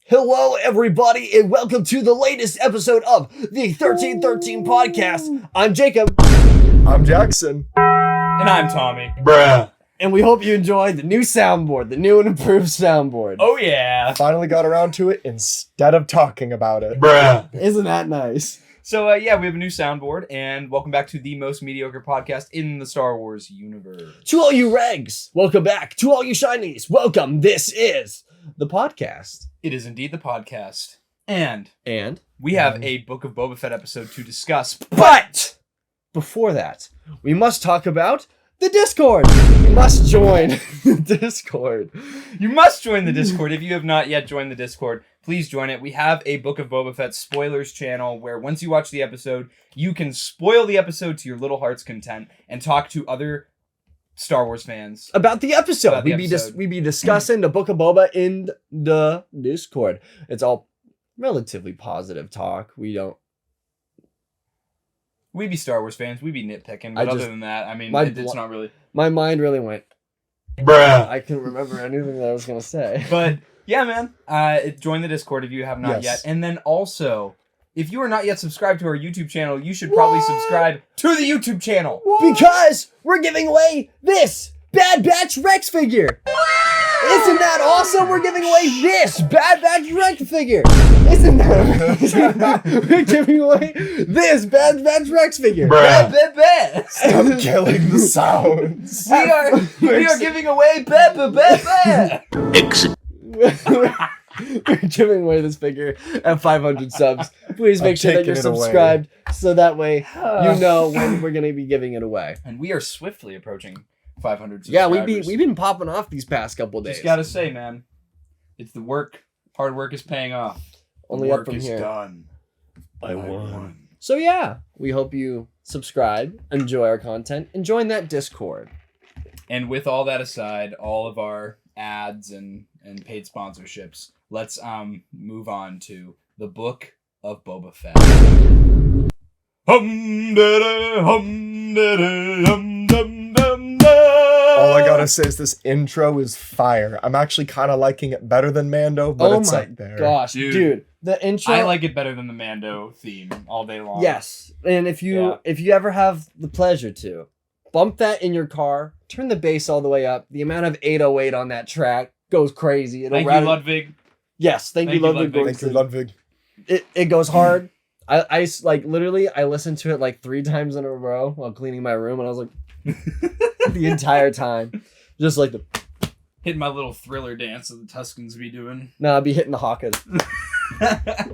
Hello, everybody, and welcome to the latest episode of the 1313 podcast. I'm Jacob. I'm Jackson. And I'm Tommy. Bruh. And we hope you enjoyed the new soundboard, the new and improved soundboard. Oh, yeah. Finally got around to it instead of talking about it. Bruh. Isn't that nice? So, we have a new soundboard, and welcome back to the most mediocre podcast in the Star Wars universe. To all you Regs, welcome back. To all you Shinies, welcome. This is the podcast. It is indeed the podcast. And we have a Book of Boba Fett episode to discuss. But before that, we must talk about the Discord. You must join the Discord. You must join the Discord. If you have not yet joined the Discord, please join it. We have a Book of Boba Fett spoilers channel where once you watch the episode, you can spoil the episode to your little heart's content and talk to other Star Wars fans about the episode. We be discussing the Book of Boba in the Discord. It's all relatively positive talk. We be Star Wars fans. We be nitpicking. But other than that, I mean, it's not really. My mind really went. Bruh. I couldn't remember anything that I was going to say. But yeah, man. Join the Discord if you have not yet. And then also, if you are not yet subscribed to our YouTube channel, you should probably subscribe to the YouTube channel. Because we're giving away this Bad Batch Rex figure. Isn't that awesome? We're giving away this Bad Batch Rex figure. Isn't that amazing? We're giving away this Bad Batch Rex figure. Stop killing the sounds. We are giving away Exit. We're giving away this figure at 500 subs. Please make sure that you're subscribed so that way you know when we're going to be giving it away. And we are swiftly approaching 500 subscribers. Yeah, we've been popping off these past couple days. Just gotta say, man, it's the work. Hard work is paying off. Only up from here. Done. I won. So yeah, we hope you subscribe, enjoy our content, and join that Discord. And with all that aside, all of our ads and paid sponsorships, let's move on to the Book of Boba Fett. All I gotta say is this intro is fire. I'm actually kind of liking it better than Mando, but it's up there. Gosh, dude, the intro. I like it better than the Mando theme all day long. Yes, and if you ever have the pleasure to bump that in your car, turn the bass all the way up. The amount of 808 on that track goes crazy. Thank you, Ludwig. Yes, thank you, Ludwig. Thank you, Ludwig. It goes hard. I like literally I listened to it like 3 times in a row while cleaning my room, and I was like the entire time, just like hitting my little thriller dance that the Tuscans be doing. No, I'd be hitting the haka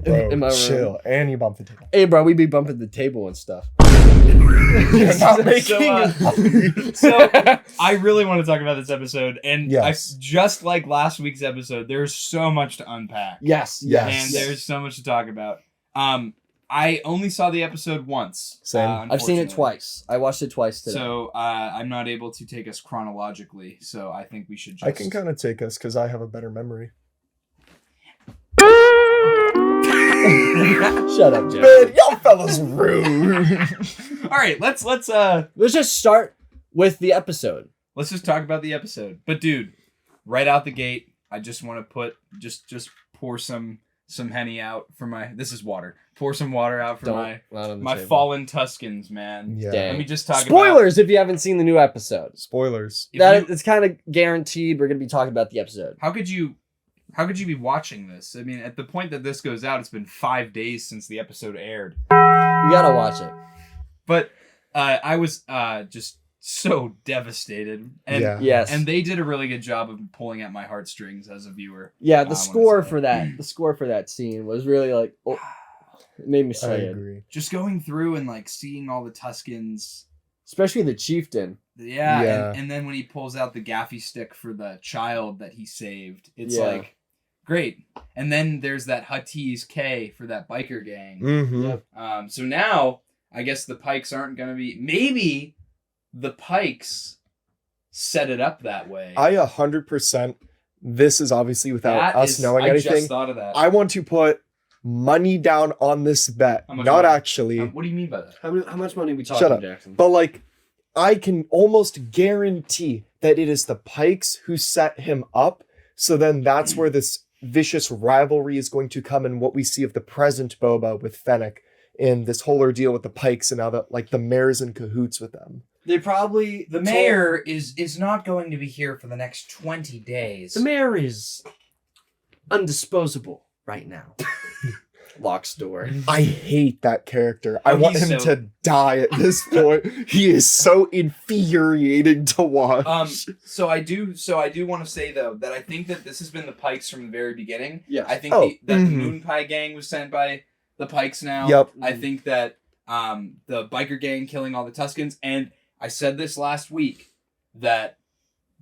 in my room. Chill, and you bump the table. Hey, bro, we be bumping the table and stuff. You're not making so I really want to talk about this episode, and just like last week's episode, there's so much to unpack. Yes, and there's so much to talk about. I only saw the episode once. Same. I've seen it twice. I watched it twice today. So I'm not able to take us chronologically. So I think we should just... I can kind of take us because I have a better memory. Shut up, Jeff. Man, y'all fellas rude. All right, let's just start with the episode. Let's just talk about the episode. But dude, right out the gate, I just want to put just pour some Henny out for my... This is water. Pour some water out for my fallen Tuscans, man. Yeah. Let me just talk Spoilers if you haven't seen the new episode. Spoilers. It's kind of guaranteed we're going to be talking about the episode. How could you be watching this? I mean, at the point that this goes out, it's been 5 days since the episode aired. You got to watch it. But I was just so devastated. And, and they did a really good job of pulling at my heartstrings as a viewer. Yeah, the score for that scene was really like, it made me sad. I agree. Just going through and like seeing all the Tuscans, especially the chieftain. Yeah. And then when he pulls out the gaffy stick for the child that he saved, it's like great. And then there's that Huttese K for that biker gang. Mm-hmm. So now I guess the Pikes aren't going to be. Maybe the Pikes set it up that way. I 100%. This is obviously without us knowing anything. I just thought of that. I want to put money down on this bet. Not money? Actually. What do you mean by that? How much money are we talking? Shut up, Jackson? But like, I can almost guarantee that it is the Pikes who set him up. So then that's where this vicious rivalry is going to come in what we see of the present Boba with Fennec in this whole ordeal with the Pikes, and now that like the mayor's in cahoots with them. They probably The mayor is not going to be here for the next 20 days. The mayor is undisposable right now. Locks door. I hate that character. I want he's him so- to die at this point. He is so infuriating to watch. So I do want to say though that I think that this has been the Pikes from the very beginning. Yes. I think Oh, that the Moon Pie gang was sent by the Pikes now. Yep. I think that the biker gang killing all the Tuskens, and I said this last week that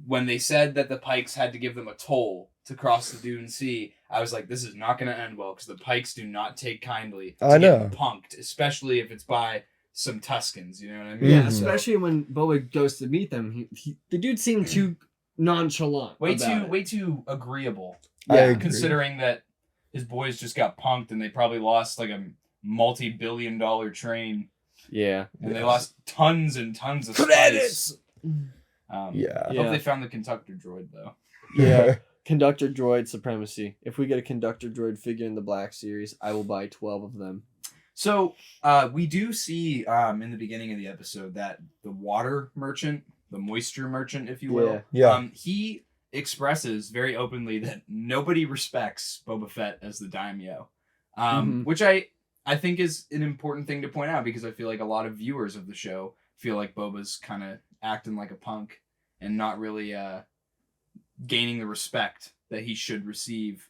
when they said that the Pikes had to give them a toll to cross the Dune Sea, I was like, this is not going to end well because the Pikes do not take kindly to I know. getting punked, especially if it's by some Tuskens. You know what I mean? Yeah, Mhm. especially when Boba goes to meet them. The dude seemed too nonchalant. Way about too agreeable. I Yeah, agree. Considering that his boys just got punked and they probably lost like a multi-billion-dollar train, Yeah. and they lost tons and tons of Credits! spice. Yeah. I Yeah. hope they found the conductor droid though. Yeah. Conductor droid supremacy. If we get a conductor droid figure in the Black Series, I will buy 12 of them. So we do see in the beginning of the episode that the water merchant, the moisture merchant, if you will, Yeah. he expresses very openly that nobody respects Boba Fett as the daimyo, Mhm. which I think is an important thing to point out because I feel like a lot of viewers of the show feel like Boba's kind of acting like a punk and not really gaining the respect that he should receive,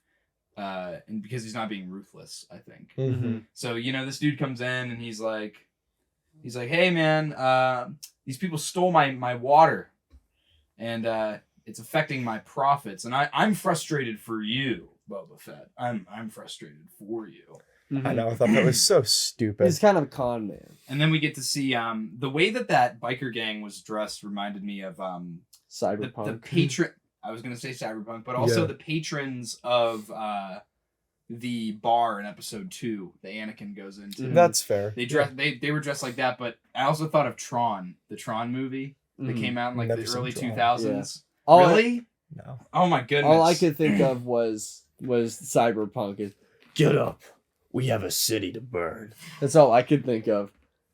and because he's not being ruthless, I think. Mm-hmm. So, this dude comes in and he's like, hey man, these people stole my water and it's affecting my profits, and I'm frustrated for you, Boba Fett. I'm frustrated for you. I know. I thought that was so stupid. He's kind of a con man. And then we get to see the way that biker gang was dressed reminded me of the Cyberpunk. patron. I was gonna say cyberpunk, but also Yeah. the patrons of the bar in episode 2 that Anakin goes into. That's fair. They dress. They were dressed like that, but I also thought of Tron, the Tron movie that Mhm. came out in like Never the seen early Tron. 2000s. All Really? No. Oh my goodness! All I could think of was Cyberpunk is get up. We have a city to burn. That's all I could think of.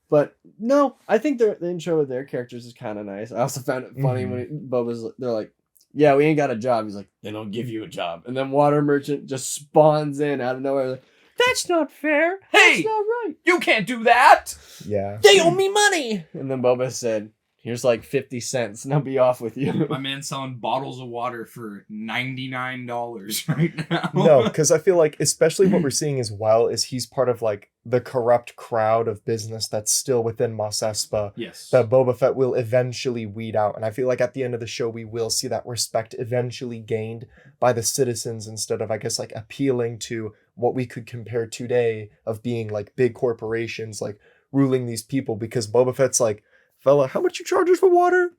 But no, I think the intro of their characters is kind of nice. I also found it funny when they're like, "Yeah, we ain't got a job." He's like, "They don't give you a job." And then Water Merchant just spawns in out of nowhere. Like, that's not fair. Hey! That's not right. You can't do that. Yeah. They owe me money. And then Boba said, "Here's like 50 cents. Now be off with you." My man's selling bottles of water for $99 right now. No, because I feel like, especially what we're seeing as well, is he's part of like the corrupt crowd of business that's still within Mos Espa Yes. that Boba Fett will eventually weed out. And I feel like at the end of the show, we will see that respect eventually gained by the citizens instead of, I guess, like appealing to what we could compare today of being like big corporations, like ruling these people, because Boba Fett's like, fella, how much you charge us for water?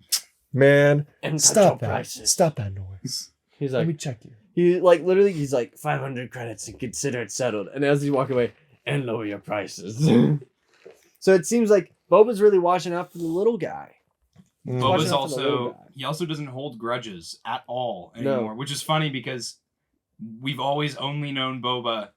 Man, And stop control that. prices. Stop that noise. He's Let like, me check you. he like literally, he's like 500 credits and consider it settled. And as he's walking away, and lower your prices. So it seems like Boba's really watching out for the little guy. Mm. Boba's Watching out for the little guy. he also doesn't hold grudges at all No. anymore, which is funny because we've always only known Boba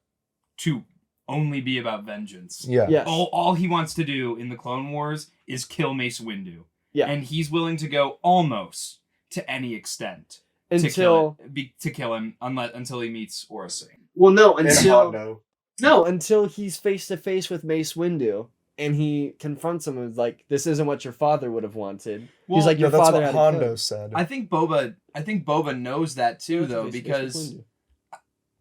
to only be about vengeance. Yeah. Yes. All he wants to do in the Clone Wars is kill Mace Windu. Yeah. And he's willing to go almost to any extent Until to kill him until he meets Aura Singh. well, no, And until Hondo. no, until he's face to face with Mace Windu, and he confronts him with like, "This isn't what your father would have wanted." Well, He's like, No, "Your that's father what had Hondo a said. I think Boba knows that too, though, because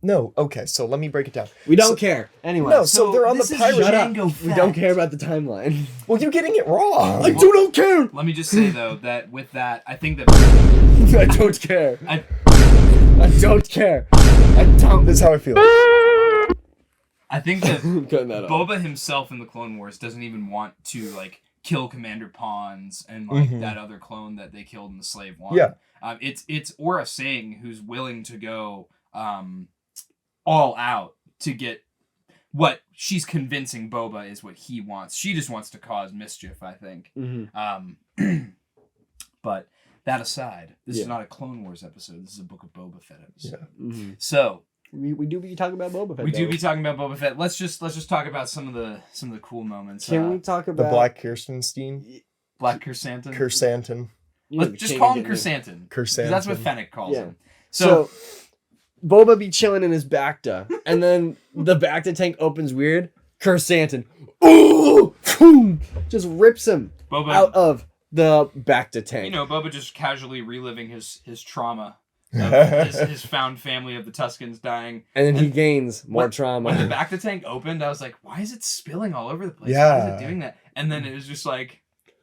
No, okay, so let me break it down. we don't So- care anyway. No, so they're on the this is pirate. Shut up. Jango We don't Fett. care about the timeline. Well, you're getting it wrong. I do not care. Let me just say though that with that, I think that I don't care. I- I don't care. I don't. This is how I feel. I think that Cutting that off. Boba himself in the Clone Wars doesn't even want to like kill Commander Pons and like Mhm. that other clone that they killed in the Slave One. Yeah. It's Aura Singh who's willing to go all out to get what she's convincing Boba is what he wants. She just wants to cause mischief, I think. Mhm. But that aside, this Yeah. is not a Clone Wars episode. This is a Book of Boba Fett episode. Yeah. Mhm. So we do be talking about Boba Fett. We do though. be talking about Boba Fett. Let's just talk about some of the cool moments. Can we talk The about Black Kirstenstein. Black Chrysanthemum? Chrysanthemum. Let's just call him Chrysanthemum. Chrysanthemum. That's what Fennec calls Yeah. him. So Boba be chilling in his Bacta, and then the Bacta tank opens weird. Chrysanthemum, ooh, boom, just rips him Boba, out of the Bacta tank. you know, Boba just casually reliving his trauma of his found family of the Tuscans dying. and then he gains more When trauma. the Bacta tank opened, I was like, why is it spilling all over the place? Why Yeah. is it doing that? And then it was just like,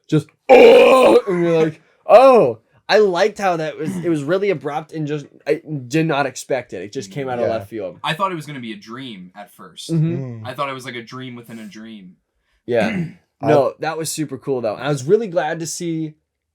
Just oh, and you're like, oh. I liked how it was really abrupt and just I did not expect it. It just came out of Yeah. left field. I thought it was going to be a dream at first. Mm-hmm. I thought it was like a dream within a dream. Yeah. No, that was super cool though. I was really glad to see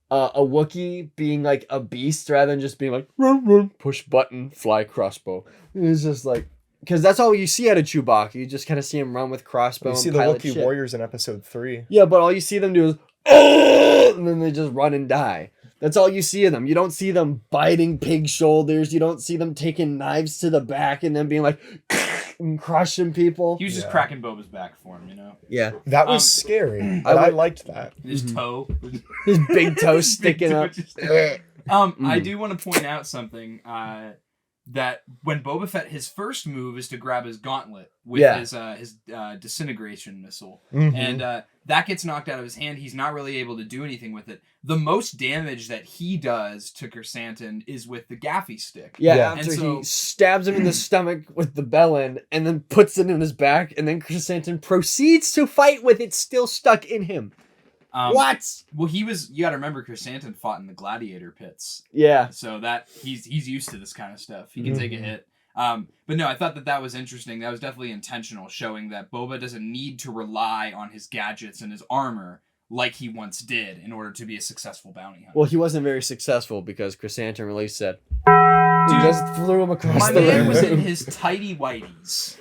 a Wookiee being like a beast rather than just being like run, run, push button, fly crossbow. It was just like because that's all you see out of Chewbacca. You just kind of see him run with crossbow. You and see the pilot Wookiee shit. warriors in episode 3. Yeah, but all you see them do is oh, and then they just run and die. That's all you see of them. You don't see them biting pig shoulders. You don't see them taking knives to the back and then being like and crushing people. He was just Yeah. cracking Boba's back for him, you know? Yeah, That was scary. But I liked that. His Mhm. toe. his big toe sticking Big toe up. just- I Mm. do want to point out something that when Boba Fett, his first move is to grab his gauntlet with Yeah. his disintegration missile, Mhm. and that gets knocked out of his hand. He's not really able to do anything with it. The most damage that he does to Chrysanthemum is with the gaffy stick. Yeah, Yeah. after And so- he stabs him in the stomach with the bell end and then puts it in his back, and then Chrysanthemum proceeds to fight with it still stuck in him. What? Well, you got to remember, Chrysanthemum fought in the gladiator pits. Yeah. So that he's used to this kind of stuff. He can take a Mhm. hit. But no, I thought that was interesting. That was definitely intentional, showing that Boba doesn't need to rely on his gadgets and his armor like he once did in order to be a successful bounty hunter. Well, he wasn't very successful because Chrysanthemum really said, "Dude, just flew him across My the man room." was in his tighty whities.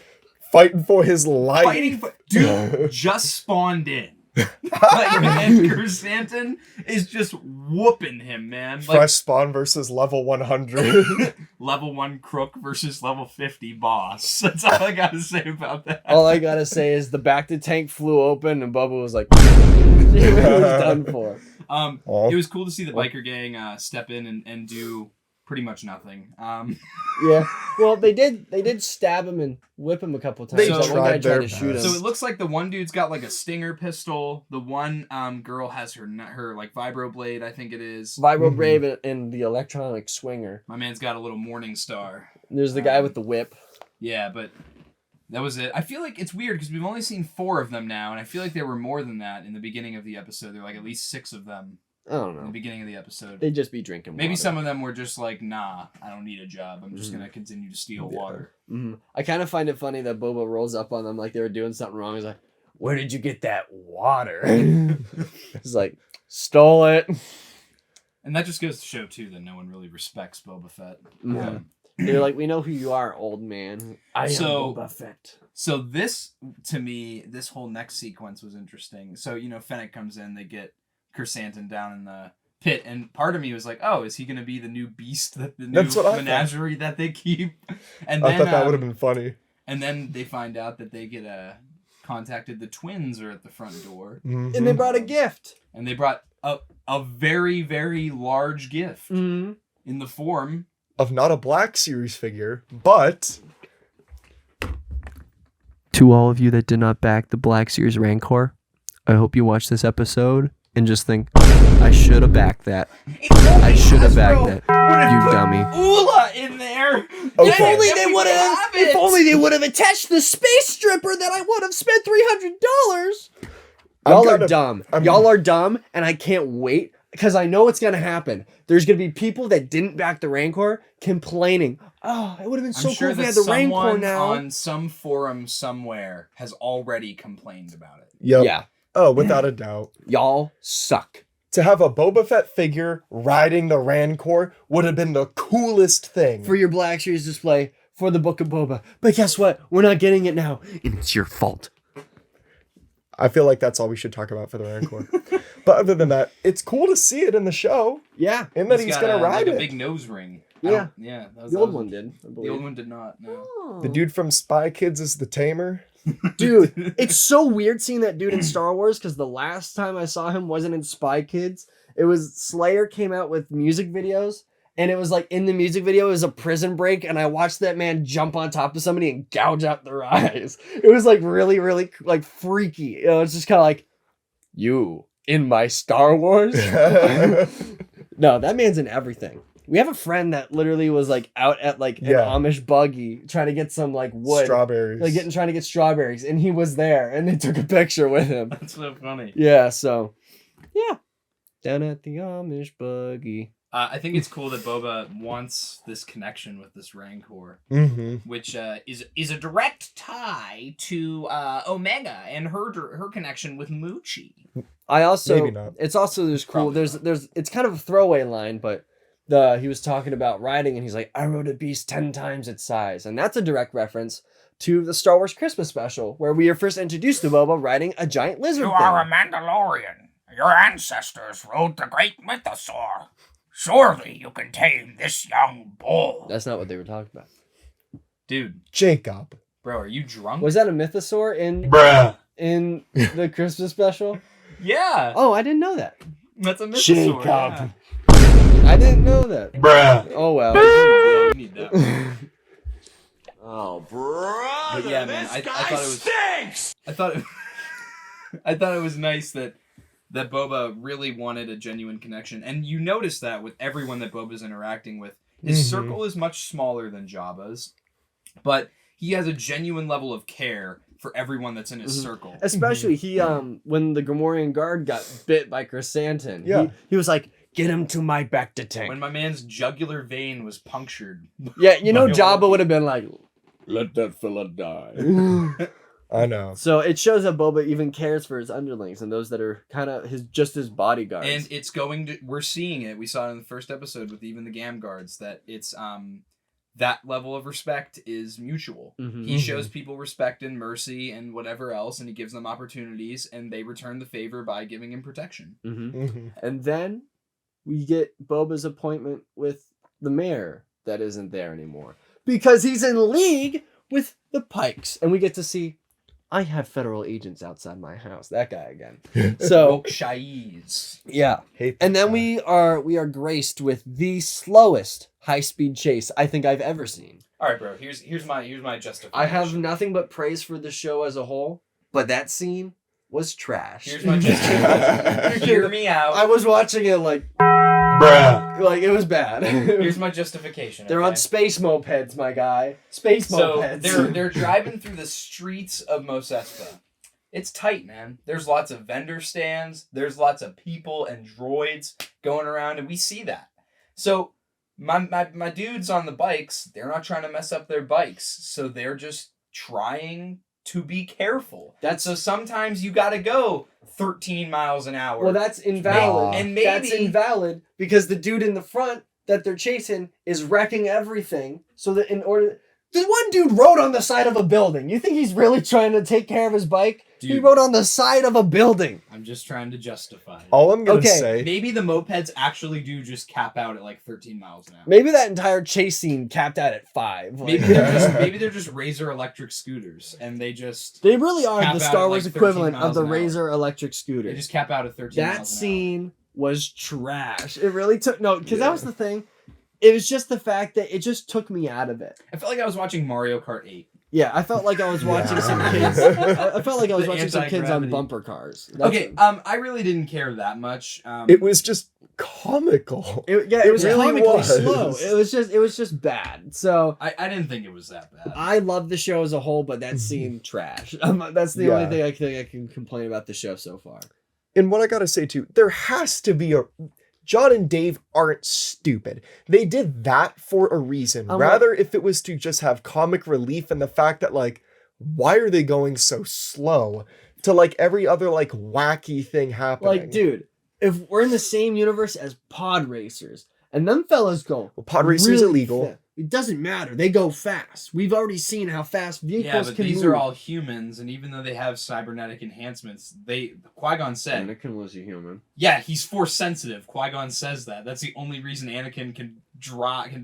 Fighting for his life. Fighting for... Dude, just spawned in. And Chrysanthemum is just whooping him, man. Fresh spawn versus level 100. Level 1 crook versus level 50 boss. That's all I gotta say about that. All I gotta say is the back to tank flew open and Bubba was like, it was done for. It was cool to see the biker gang step in and do pretty much nothing. Yeah. Well, they did stab him and whip him a couple times. They That one guy tried their tried to shoot him. So it looks like the one dude's got like a stinger pistol. The one girl has her like vibro blade, I think it is. Vibro Mhm. Brave and the electronic swinger. My man's got a little morning star. There's the guy with the whip. Yeah, but that was it. I feel like it's weird because we've only seen 4 of them now, and I feel like there were more than that in the beginning of the episode. There were like at least 6 of them I don't in the know. beginning of the episode. They'd just be drinking Maybe water. some of them were just like, nah, I don't need a job. I'm just Mhm. gonna continue to steal Yeah. water. Mhm. I kind of find it funny that Boba rolls up on them like they were doing something wrong. He's like, "Where did you get that water?" He's like, "Stole it." And that just goes to show too that no one really respects Boba Fett. Mhm. They're like, "We know who you are, old man. I So- am Boba Fett." So this, to me, this whole next sequence was interesting. So, you know, Fennec comes in, they get Chrysanthemum down in the pit, and part of me was like, oh, is he going to be the new beast, the new That's what I thought. menagerie that they keep? And I then, thought that would have been funny. and then they find out that they get contacted. The twins are at the front door, Mhm. And they brought a gift. and they brought a very, very large gift Mm-hmm. in the form. Of not a Black Series figure, but To all of you that did not back the Black Series Rancor, I hope you watch this episode and just think, I should have backed that. I should have backed that. You dummy. Ula in there. Okay. If only Yeah, they we would could have. have If it. only they would have attached the space stripper that I would have spent $300. I'm Y'all are gonna- dumb. I'm- Y'all are dumb, and I can't wait because I know it's gonna happen. There's gonna be people that didn't back the Rancor complaining. Oh, it would have been so I'm sure cool if we that had the Rancor someone now. on some forum somewhere has already complained about it. yep. Yeah, Oh, without a doubt. y'all suck. To have a Boba Fett figure riding the Rancor would have been the coolest thing. For your Black Series display for the Book of Boba, but guess what? We're not getting it now, and it's your fault. I feel like that's all we should talk about for the Rancor. But other than that, it's cool to see it in the show. Yeah. And that he's got gonna like ride a it. big nose ring. Yeah. Yeah. The old one did. I The believe. old one did not. No. Oh. The dude from Spy Kids is the tamer. Dude, it's so weird seeing that dude in Star Wars because the last time I saw him wasn't in Spy Kids. It was Slayer came out with music videos, and it was like in the music video it was a prison break, and I watched that man jump on top of somebody and gouge out their eyes. It was like really, really like freaky. You know, it's just kind of like, you in my Star Wars? No, that man's in everything. We have a friend that literally was like out at like an Amish buggy trying to get some like wood. Strawberries. Like trying to get strawberries, and he was there, and they took a picture with him. That's so funny. Yeah, so yeah. Down at the Amish buggy. I think it's cool that Boba wants this connection with this Rancor, which is a direct tie to Omega and her connection with Moochie. I also Maybe not. It's also there's cool. Probably There's it's kind of a throwaway line, but he was talking about riding, and he's like, I rode a beast 10 times its size, and that's a direct reference to the Star Wars Christmas special, where we are first introduced to Boba riding a giant lizard. You are a Mandalorian. Your ancestors rode the great mythosaur. Surely you can tame this young bull. That's not what they were talking about. Dude, Jacob. bro, are you drunk? Was that a mythosaur in the Christmas special? Yeah, Oh, I didn't know that. that's a mythosaur. Jacob. Yeah. I didn't know that. Oh well. Yeah, you need that one. Oh, brother, But yeah, man, I thought it was. stinks. I thought it. I thought it was nice that Boba really wanted a genuine connection, and you notice that with everyone that Boba's interacting with. His circle is much smaller than Jabba's, but he has a genuine level of care for everyone that's in his circle. Especially he when the Gamorrean guard got bit by Chrysanthemum. Yeah. He was like, get him to my Bacta tank. When my man's jugular vein was punctured. Yeah, you know By a Jabba Wookiee. would have been like, let that fella die. I know. So it shows that Boba even cares for his underlings and those that are kind of his bodyguards. And it's going to, we're seeing it. We saw it in the first episode with even the Gam guards that it's that level of respect is mutual. Mhm. He shows people respect and mercy and whatever else, and he gives them opportunities, and they return the favor by giving him protection. And then we get Boba's appointment with the mayor that isn't there anymore because he's in league with the Pikes, and we get to see, I have federal agents outside my house. That guy again. So Shinies. yeah, Hate and that then guy. we are graced with the slowest high-speed chase I think I've ever seen. All right, bro. Here's my justification. I have nothing but praise for the show as a whole, but that scene was trash. Here's my justification. Hear me out. I was watching it like, like it was bad. Here's my justification. They're okay? on space mopeds, my guy. Space So mopeds. they're driving through the streets of Mos Espa. It's tight, man. There's lots of vendor stands. There's lots of people and droids going around, and we see that. So my dudes on the bikes, they're not trying to mess up their bikes, so they're just trying to be careful. So sometimes you gotta go 13 miles an hour. Well, that's invalid. And That's maybe- invalid because the dude in the front that they're chasing is wrecking everything. So that in order, the one dude rode on the side of a building. You think he's really trying to take care of his bike? He Dude. rode on the side of a building. I'm just trying to justify it. All I'm gonna Okay. say. Maybe the mopeds actually do just cap out at like 13 miles an hour. Maybe that entire chase scene capped out at 5. Like, Maybe they're just Razor electric scooters, and they they really are cap the out Star at, Wars like, 13 equivalent of miles the an hour. Razor electric scooter. just cap out at 13 That miles an scene was trash. It really took because that was the thing. It was just the fact that it just took me out of it. hour. I felt like I was watching Mario Kart 8. Yeah, I felt like I was watching some kids. I felt like I was The watching some kids on anti-gravity. bumper cars. That's Okay, I really didn't care that much. It was just comical. it was really comically was. slow. It was just bad. So I didn't think it was that bad. I love the show as a whole, but that scene trash. That's the only thing I think I can complain about the show so far. And what I gotta say too, there has to be a. John and Dave aren't stupid. They did that for a reason. Rather, if it was to just have comic relief and the fact that, like, why are they going so slow to, like, every other, like, wacky thing happening? Like, dude, if we're in the same universe as pod racers, and them fellas go, Well, pod racing is illegal. fast. It doesn't matter. They go fast. We've already seen how fast vehicles yeah, but can these move. are all humans, and even though they have cybernetic enhancements, Qui-Gon said, Anakin was a human. yeah, he's force sensitive. Qui-Gon says that. That's the only reason Anakin can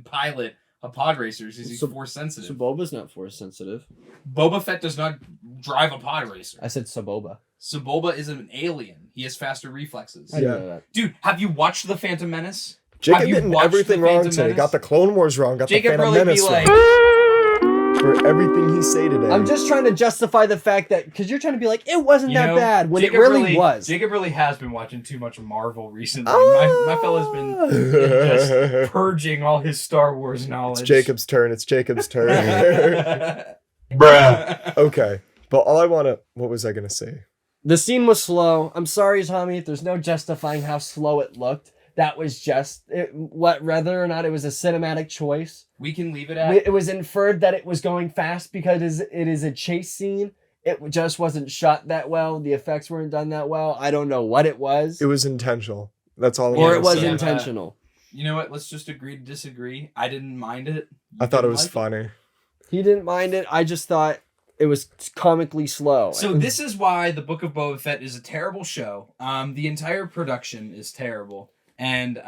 pilot a pod racer because he's So- force sensitive. So Boba's not force sensitive. Boba Fett does not drive a pod racer. I said Saboba. So Boba is an alien. He has faster reflexes. I didn't Yeah. know that. Dude, have you watched The Phantom Menace? Jacob Have you getting watched everything The wrong Phantom today. Menace? Got the Clone Wars wrong. Got Jacob the Phantom really be Menace like, wrong. For everything he say today. I'm just trying to justify the fact that because you're trying to be like it wasn't you that know, bad when Jacob it really was. Jacob really has been watching too much Marvel recently. Ah. My fella's been just purging all his Star Wars knowledge. It's Jacob's turn. It's Jacob's turn. Bruh. Okay. But all I want to... What was I going to say? The scene was slow. I'm sorry, Tommy. There's no justifying how slow it looked. That was just whether or not it was a cinematic choice. We can leave it at... It was inferred that it was going fast because it is a chase scene. It just wasn't shot that well. The effects weren't done that well. I don't know what it was. It was intentional. That's all. or I'm it was saying. intentional. You know what? Let's just agree to disagree. I didn't mind it. I thought it was like funny. He didn't mind it. I just thought it was comically slow. So this is why the Book of Boba Fett is a terrible show. The entire production is terrible, and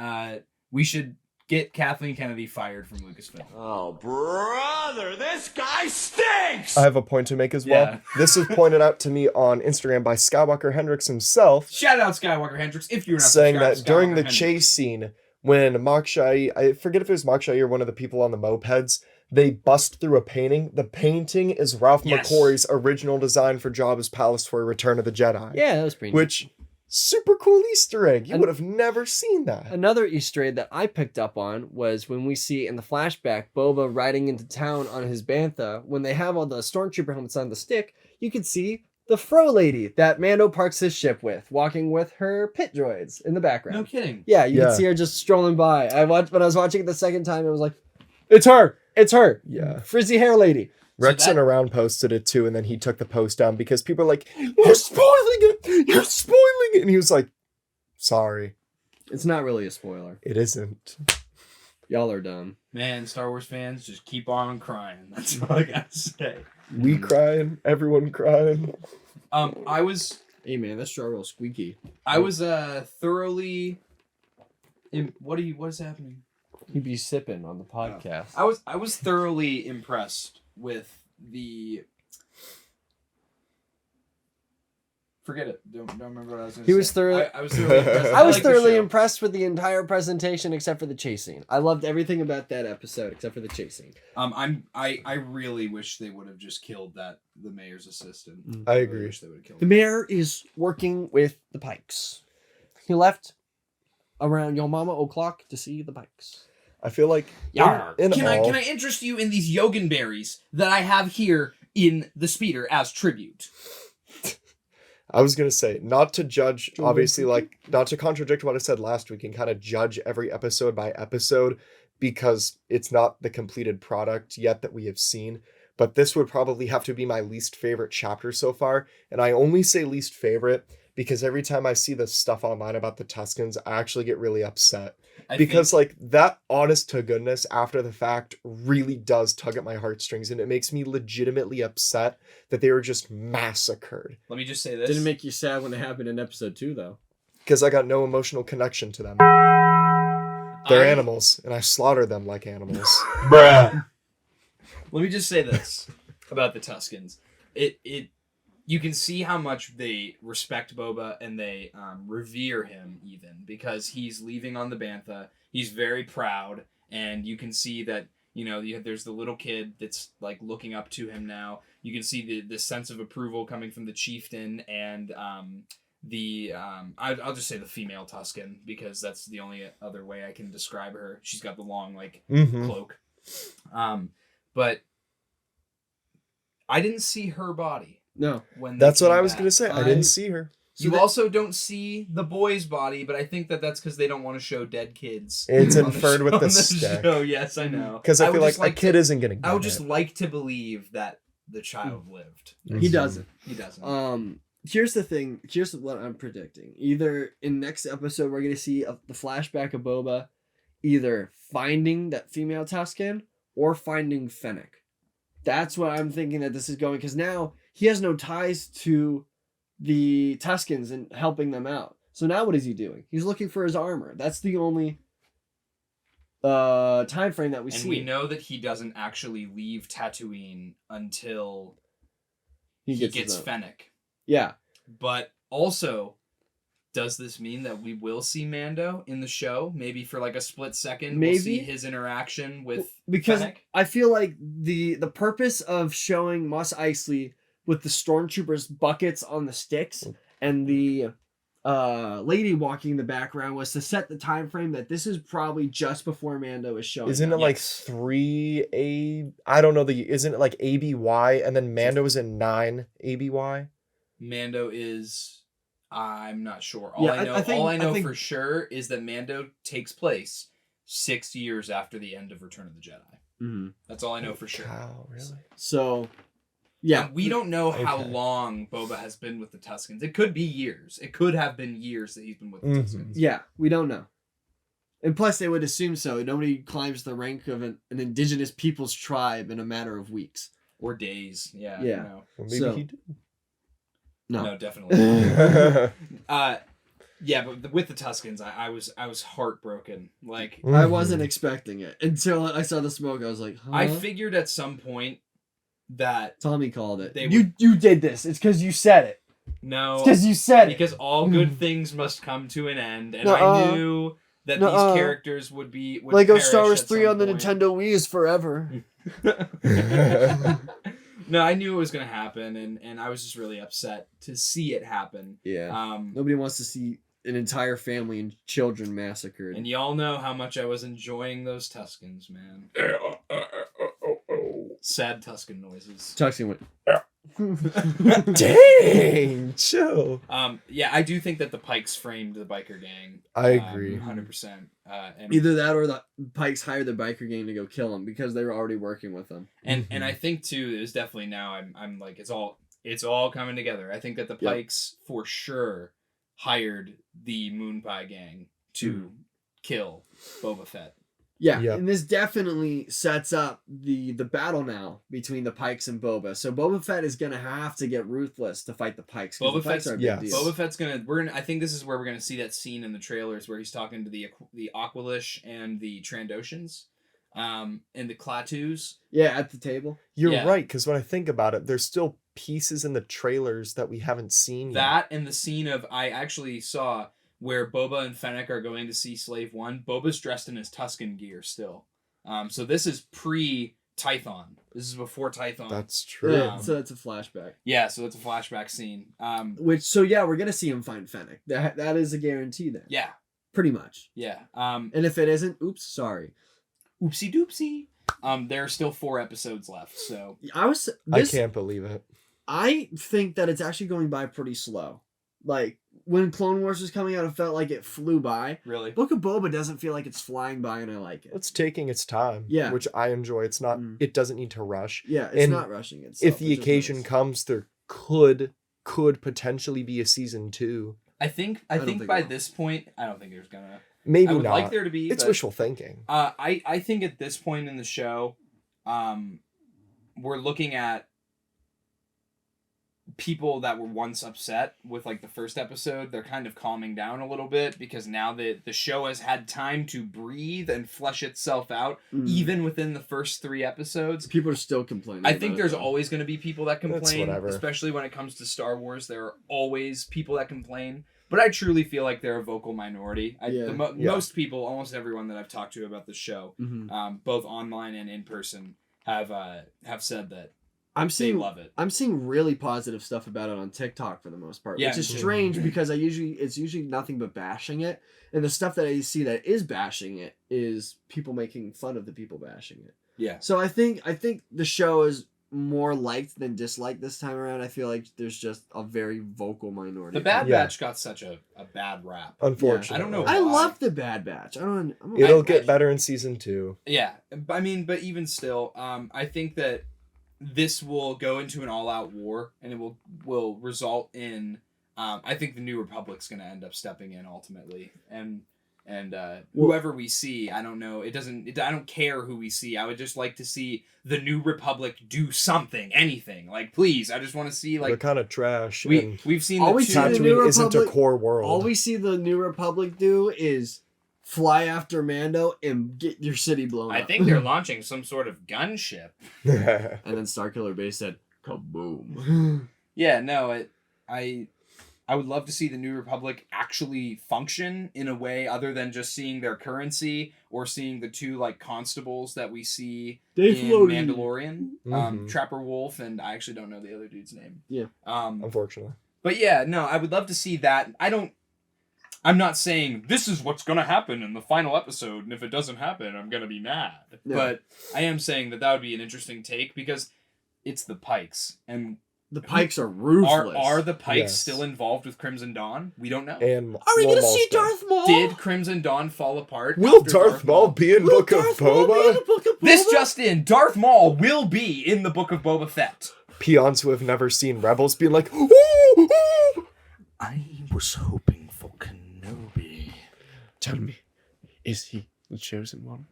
we should get Kathleen Kennedy fired from Lucasfilm. Oh, brother, this guy stinks! I have a point to make as well. Yeah. This was pointed out to me on Instagram by Skywalker Hendricks himself, Shout out Skywalker Hendricks if you're not saying subscribed that to during Skywalker the Hendricks. chase scene, when Mark Shai, I forget if it was Mark Shai or one of the people on the mopeds, they bust through a painting. The painting is Ralph Yes. McQuarrie's original design for Jabba's palace for Return of the Jedi. yeah, that was pretty. Which, super cool Easter egg. You And- would have never seen that. Another Easter egg that I picked up on was when we see in the flashback Boba riding into town on his bantha. When they have all the stormtrooper helmets on the stick, you can see the Fro lady that Mando parks his ship with, walking with her pit droids in the background. No kidding. Yeah, you Yeah. can see her just strolling by. When I was watching it the second time, it was like, it's her, it's her, Yeah. frizzy hair lady. Rex that- and Around posted it too, and then he took the post down because people are like, "You're spoiling it! You're spoiling it!" And he was like, "Sorry, It's not really a spoiler. it isn't." Y'all are dumb. Man, Star Wars fans, just keep on crying. That's all I gotta say. We crying, everyone crying. I was Hey man, that straw roll squeaky. thoroughly. What is happening? He'd be sipping on the podcast. I was thoroughly impressed with the. Forget it. Don't remember what I was going to say. He was thoroughly. I was thoroughly impressed. I was like the thoroughly show. impressed with the entire presentation except for the chase scene. I loved everything about that episode except for the chase scene. I really wish they would have just killed the mayor's assistant. I really agree. wish they would have killed The him. mayor is working with the Pikes. He left around Yo Mama o'clock to see the Pikes. I feel like Yarr. in Can all, I interest you in these Yogan berries that I have here in the speeder as tribute? I was gonna say, not to judge, obviously, like not to contradict what I said last week and kind of judge every episode by episode because it's not the completed product yet that we have seen. But this would probably have to be my least favorite chapter so far, and I only say least favorite because every time I see the stuff online about the Tuscans, I actually get really upset. Because like that honest to goodness after the fact really does tug at my heartstrings, and it makes me legitimately upset that they were just massacred. Let me just say this. Didn't make you sad when it happened in episode 2 though. Because I got no emotional connection to them. They're animals, and I slaughter them like animals. Let me just say this about the Tuscans. You can see how much they respect Boba and they revere him even because he's leaving on the Bantha. He's very proud, and you can see that there's the little kid that's like looking up to him now. You can see the sense of approval coming from the chieftain and I'll just say the female Tuscan because that's the only other way I can describe her. She's got the long cloak, but I didn't see her body. No. When they That's what came I was back. going to say. I didn't see her. You also don't see the boy's body, but I think that's because they don't want to show dead kids. It's on inferred with on the stick. show. Yes, I know. Because I would feel like just a kid isn't going to get I would just it. like to believe that the child lived. He doesn't. He doesn't. Here's the thing. Here's what I'm predicting. Either in next episode we're gonna see the flashback of Boba, either finding that female Tuscan or finding Fennec. That's what I'm thinking that this is going because now he has no ties to the Tuscans and helping them out. So now what is he doing? He's looking for his armor. That's the only time frame that we And see. we know that he doesn't actually leave Tatooine until he gets the- Fennec. Yeah. But also, does this mean that we will see Mando in the show? Maybe for like a split second, we'll see his interaction with because Fennec? I feel like the purpose of showing Mos Eisley with the stormtroopers buckets on the sticks and the lady walking in the background was to set the time frame that this is probably just before Mando is showing. Isn't it like 3 I don't know isn't it like ABY and then Mando is in 9 ABY? Mando is, I'm not sure. All Yeah, I know I think for sure is that Mando takes place 6 years after the end of Return of the Jedi. Mm-hmm. That's all I know for sure. Wow, really? So, yeah, And we don't know how Okay. long Boba has been with the Tuskens. It could be years. It could have been years that he's been with the Mhm. Tuskens. yeah, we don't know. And plus, they would assume so. Nobody climbs the rank of an indigenous people's tribe in a matter of weeks. Or days. Yeah. Yeah. No, Well, maybe So- he did. no definitely. Yeah, but with the Tuskens, I was heartbroken. Like, I wasn't expecting it until I saw the smoke. I was like, huh? I figured at some point that Tommy called it. They You did this. It's because you said it. no, It's because you said it. because all good things must come to an end, and Nuh-uh. I knew that Nuh-uh. these characters would Lego perish Star Wars at 3 some on the point. Nintendo Wii is forever. No, I knew it was gonna happen, and I was just really upset to see it happen. Yeah. Nobody wants to see an entire family and children massacred. And y'all know how much I was enjoying those Tuskens, man. Sad Tusken noises. Tuxie went. Dang, chill. Yeah, I do think that the Pikes framed the biker gang. I agree. 100%. And Either that or the Pikes hired the biker gang to go kill him because they were already working with them. and I think too, there's definitely now I'm like it's all coming together. I think that the Yep. Pikes for sure hired the Moon Pie gang to kill Boba Fett. Yeah, Yep. and this definitely sets up the battle now between the Pikes and Boba. So Boba Fett is gonna have to get ruthless to fight the Pikes. 'Cause Boba the Pikes Fett's- are a big yes. deal. Boba Fett's gonna. I think this is where we're gonna see that scene in the trailers where he's talking to the Aqualish and the Trandoshans, and the Klatus. Yeah, at the table. You're Yeah. right, because when I think about it, there's still pieces in the trailers that we haven't seen yet. That and the scene of I actually saw where Boba and Fennec are going to see Slave One. Boba's dressed in his Tusken gear still. So this is pre-Tython. This is before Tython. That's true. Yeah, so that's a flashback. Yeah, so it's a flashback scene. We're gonna see him find Fennec. That is a guarantee then. Yeah, Pretty much. yeah. And if it isn't, oops, sorry. Oopsie doopsie. There are still 4 episodes left, so I can't believe it. I think that it's actually going by pretty slow. Like when Clone Wars was coming out, it felt like it flew by. really. Book of Boba doesn't feel like it's flying by, and I like it. It's taking its time. Yeah. Which I enjoy. It's not. Mm. It doesn't need to rush. Yeah, it's And not rushing it. If the occasion comes, there could potentially be a season 2. I think don't think by it will. this point, I don't think there's gonna. Maybe I would not. like there to be. It's but, wishful thinking. I think at this point in the show, we're looking at people that were once upset with like the first episode. They're kind of calming down a little bit because now that the show has had time to breathe and flesh itself out, even within the first 3 episodes. people are still complaining. I think about it, there's though. always going to be people that That's complain, whatever. especially when it comes to Star Wars. There are always people that complain, but I truly feel like they're a vocal minority. Yeah. Most people, almost everyone that I've talked to about the show, Mhm. both online and in person, have said that I'm they seeing love it. I'm seeing really positive stuff about it on TikTok for the most part, Yeah, which is me too. strange because it's usually nothing but bashing it, and the stuff that I see that is bashing it is people making fun of the people bashing it. Yeah. So I think the show is more liked than disliked this time around. I feel like there's just a very vocal minority. The Bad Yeah. Batch got such a bad rap. Unfortunately. I don't know I why. love the Bad Batch. I'm It'll I- get better in season 2. Yeah, I mean, but even still, I think that this will go into an all-out war, and it will result in. I think the New Republic's going to end up stepping in ultimately, and whoever we see, I don't know. I don't care who we see. I would just like to see the New Republic do something, anything. Like, please, I just want to see They're like kind of trash. we've seen All the we two. see the New Tatooine isn't a Republic- core world. all we see the New Republic do is fly after Mando and get your city blown I up. think they're launching some sort of gunship. And then Starkiller Base said, kaboom. Yeah, no, I would love to see the New Republic actually function in a way other than just seeing their currency or seeing the two like constables that we see in Mandalorian, Trapper Wolf, and I actually don't know the other dude's name. Yeah. Unfortunately. But yeah, no, I would love to see that. I'm not saying this is what's going to happen in the final episode, and if it doesn't happen, I'm going to be mad. Yeah. But I am saying that would be an interesting take because it's the Pikes, and The Pikes are ruthless. Are the Pikes Yes. still involved with Crimson Dawn? We don't know. And Are we gonna Maul's see dead. Darth Maul? Did Crimson Dawn fall apart? Will after Darth Maul be in Will Book of Darth Maul be in the Boba? Book of Boba? This just in, Darth Maul will be in the Book of Boba Fett. Peons who have never seen Rebels being like, ooh, ooh. I was hoping for Kenobi. Tell me, is he the chosen one?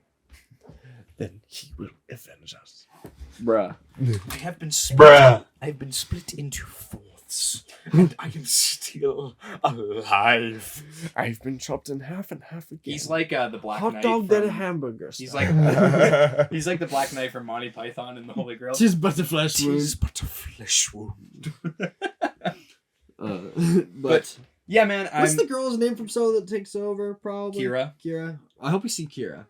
Then he will avenge us. Bruh. I have been split. I've been split into fourths, and I am still alive. I've been chopped in half and half again. He's like the Black Hot Knight dog from, that a hamburger. He's style. like he's like the Black Knight from Monty Python and the Holy Grail. Tis but a flesh wound. Tis but a flesh wound. But Yeah, man. what's the girl's name from Solo that takes over? Probably Kira. I hope we see Kira.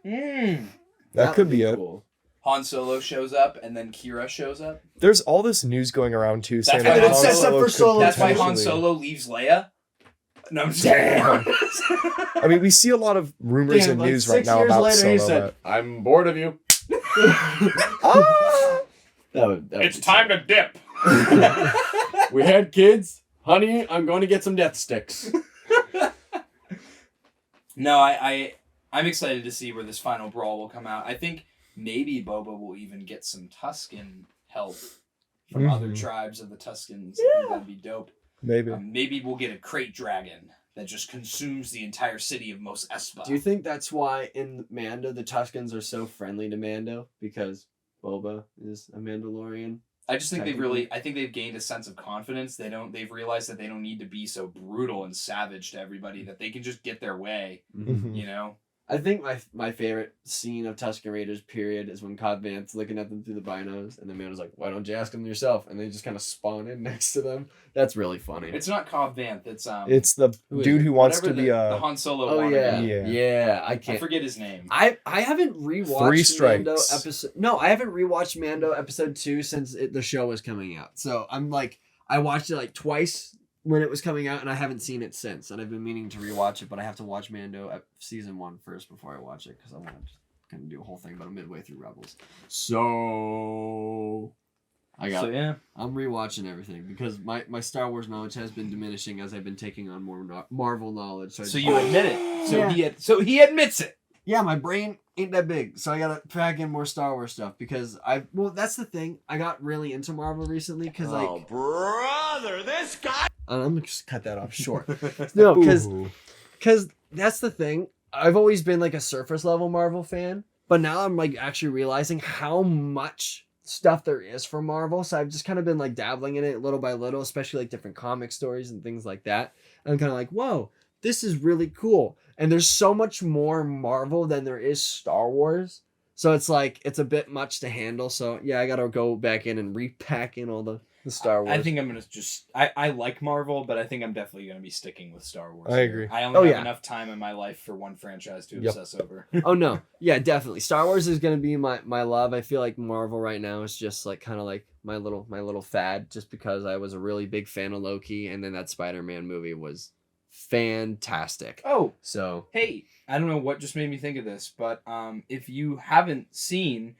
That could would be it. cool. Han Solo shows up, and then Kira shows up. There's all this news going around too, saying why that it Han sets up Solo for could Solo. That's why Han potentially- Solo leaves Leia. No, I'm just kidding. I mean, we see a lot of rumors Damn, and like news right 6 now years about later, Solo. he said, I'm bored of you. That would It's be time to dip. We had kids. Honey, I'm going to get some death sticks. No, I'm excited to see where this final brawl will come out. I think maybe Boba will even get some Tusken help from other tribes of the Tuskens. I think that'd be dope. Maybe. Maybe we'll get a crate dragon that just consumes the entire city of Mos Espa. Do you think that's why in Mando the Tuskens are so friendly to Mando? Because Boba is a Mandalorian? I just think they've gained a sense of confidence. They've realized that they don't need to be so brutal and savage to everybody, that they can just get their way, you know? I think my favorite scene of Tusken Raiders, period, is when Cobb Vanth's looking at them through the binos, and the Mando's like, why don't you ask them yourself? And they just kind of spawn in next to them. That's really funny. It's not Cobb Vanth, it's the Who is dude it? who wants whatever to be the Han Solo Oh, wannabe. yeah. Yeah. Yeah, I I can't. forget his name. I haven't rewatched 3 strikes. Mando episode. No, I haven't rewatched Mando episode 2 since the show was coming out. So I'm like, I watched it like twice when it was coming out, and I haven't seen it since. And I've been meaning to rewatch it, but I have to watch Mando season 1 first before I watch it because I want to kind of do a whole thing. But I'm midway through Rebels, so I'm rewatching everything because my Star Wars knowledge has been diminishing as I've been taking on more Marvel knowledge. So you admit it. Yeah. So he admits it. Yeah, my brain ain't that big, so I gotta pack in more Star Wars stuff because that's the thing. I got really into Marvel recently because brother, this guy. I'm gonna just cut that off short. No, because that's the thing. I've always been like a surface level Marvel fan, but now I'm like actually realizing how much stuff there is for Marvel. So I've just kind of been like dabbling in it little by little, especially like different comic stories and things like that. And I'm kind of like, whoa, this is really cool. And there's so much more Marvel than there is Star Wars. So it's like, it's a bit much to handle. So yeah, I got to go back in and repack in all the Star Wars. I think I'm going to just... I like Marvel, but I think I'm definitely going to be sticking with Star Wars. I agree. I only have yeah. enough time in my life for one franchise to Yep. obsess over. Oh no, yeah, definitely. Star Wars is gonna be my love. I feel like Marvel right now is just like kind of like my little fad, just because I was a really big fan of Loki, and then that Spider-Man movie was fantastic. Oh, So hey, I don't know what just made me think of this, but if you haven't seen...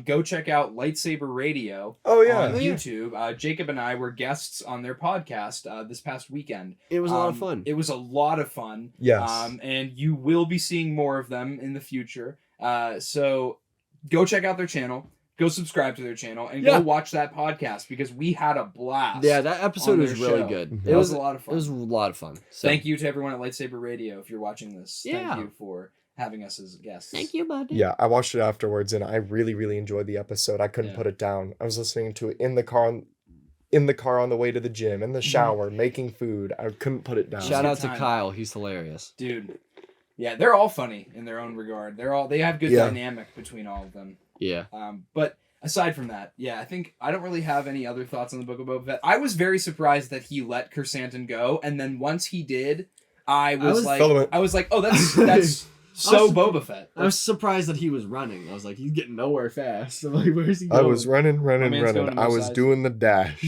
go check out Lightsaber Radio Oh yeah. on YouTube. Jacob and I were guests on their podcast this past weekend. it was a lot of fun. It was a lot of fun. Yes. And you will be seeing more of them in the future. So go check out their channel. Go subscribe to their channel and Yeah. go watch that podcast because we had a blast. Yeah, that episode on was their really show. good. Mhm. It was a lot of It fun. was a lot of fun. So. Thank you to everyone at Lightsaber Radio if you're watching this. Yeah. Thank you for having us as guests. Thank you, buddy. Yeah, I watched it afterwards and I really, really enjoyed the episode. I couldn't Yeah. put it down. I was listening to it in the car on the way to the gym, in the shower, making food. I couldn't put it down. Shout out to Time. Kyle. He's hilarious. Dude, Yeah, they're all funny in their own regard. They have good dynamic between all of them. Yeah. But aside from that, I think I don't really have any other thoughts on the Book of Boba Fett. I was very surprised that he let Chrysanthemum go, and then once he did, I was like, oh, that's so Boba Fett. I was surprised that he was running. I was like, he's getting nowhere fast. I'm like, where's he going? I was running. I was sides. doing the dash.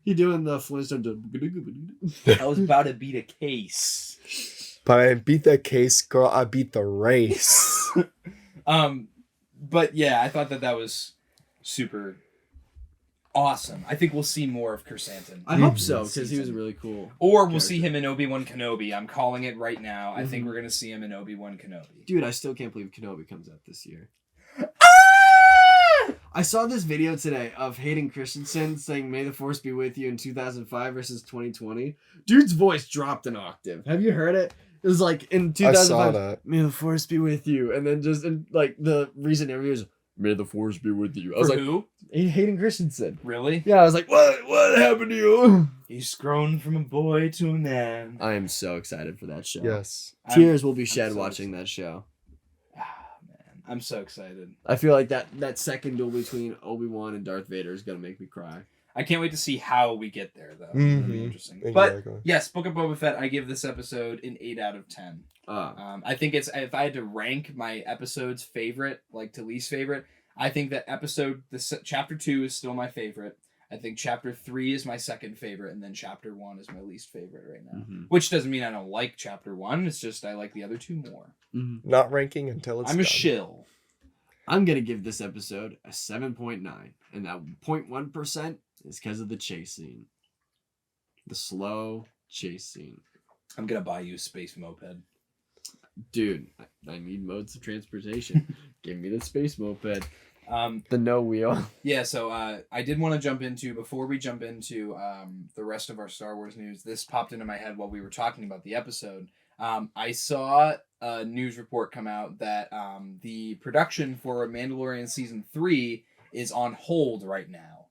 He doing the Flintstone. I was about to beat a case. But I didn't beat the case, girl. I beat the race. But yeah, I thought that was super awesome. I think we'll see more of Chrysanthemum. I hope so, because he was really cool. Or we'll see him in Obi-Wan Kenobi. I'm calling it right now. I think we're going to see him in Obi-Wan Kenobi. Dude, I still can't believe Kenobi comes out this year. I saw this video today of Hayden Christensen saying "May the Force be with you" in 2005 versus 2020. Dude's voice dropped an octave. Have you heard it? It was like in 2005. I saw that. "May the Force be with you," and then just in, like the recent interviews, "May the Force be with you." I was like, who? Hayden Christensen. Really? Yeah, I was like, what happened to you? He's grown from a boy to a man. I am so excited for that show. Yes. Tears will be shed so watching that show. Man, I'm so excited. I feel like that second duel between Obi-Wan and Darth Vader is gonna make me cry. I can't wait to see how we get there, though. Mhm. It'll be interesting. Exactly. But yes, Book of Boba Fett, I give this episode an 8 out of 10. I think it's, if I had to rank my episode's favorite, like to least favorite, I think that chapter 2 is still my favorite. I think chapter 3 is my second favorite, and then chapter 1 is my least favorite right now. Mm-hmm. Which doesn't mean I don't like chapter 1. It's just I like the other two more. Mm-hmm. Not ranking until it's I'm done. a shill. I'm gonna give this episode a 7.9, and that 0.1% is because of the chase scene, the slow chase scene. I'm gonna buy you a space moped. Dude, I need modes of transportation. Give me the space moped. The no wheel. Yeah, so I did want to jump into, before we jump into the rest of our Star Wars news, this popped into my head while we were talking about the episode. I saw a news report come out that the production for Mandalorian Season 3 is on hold right now.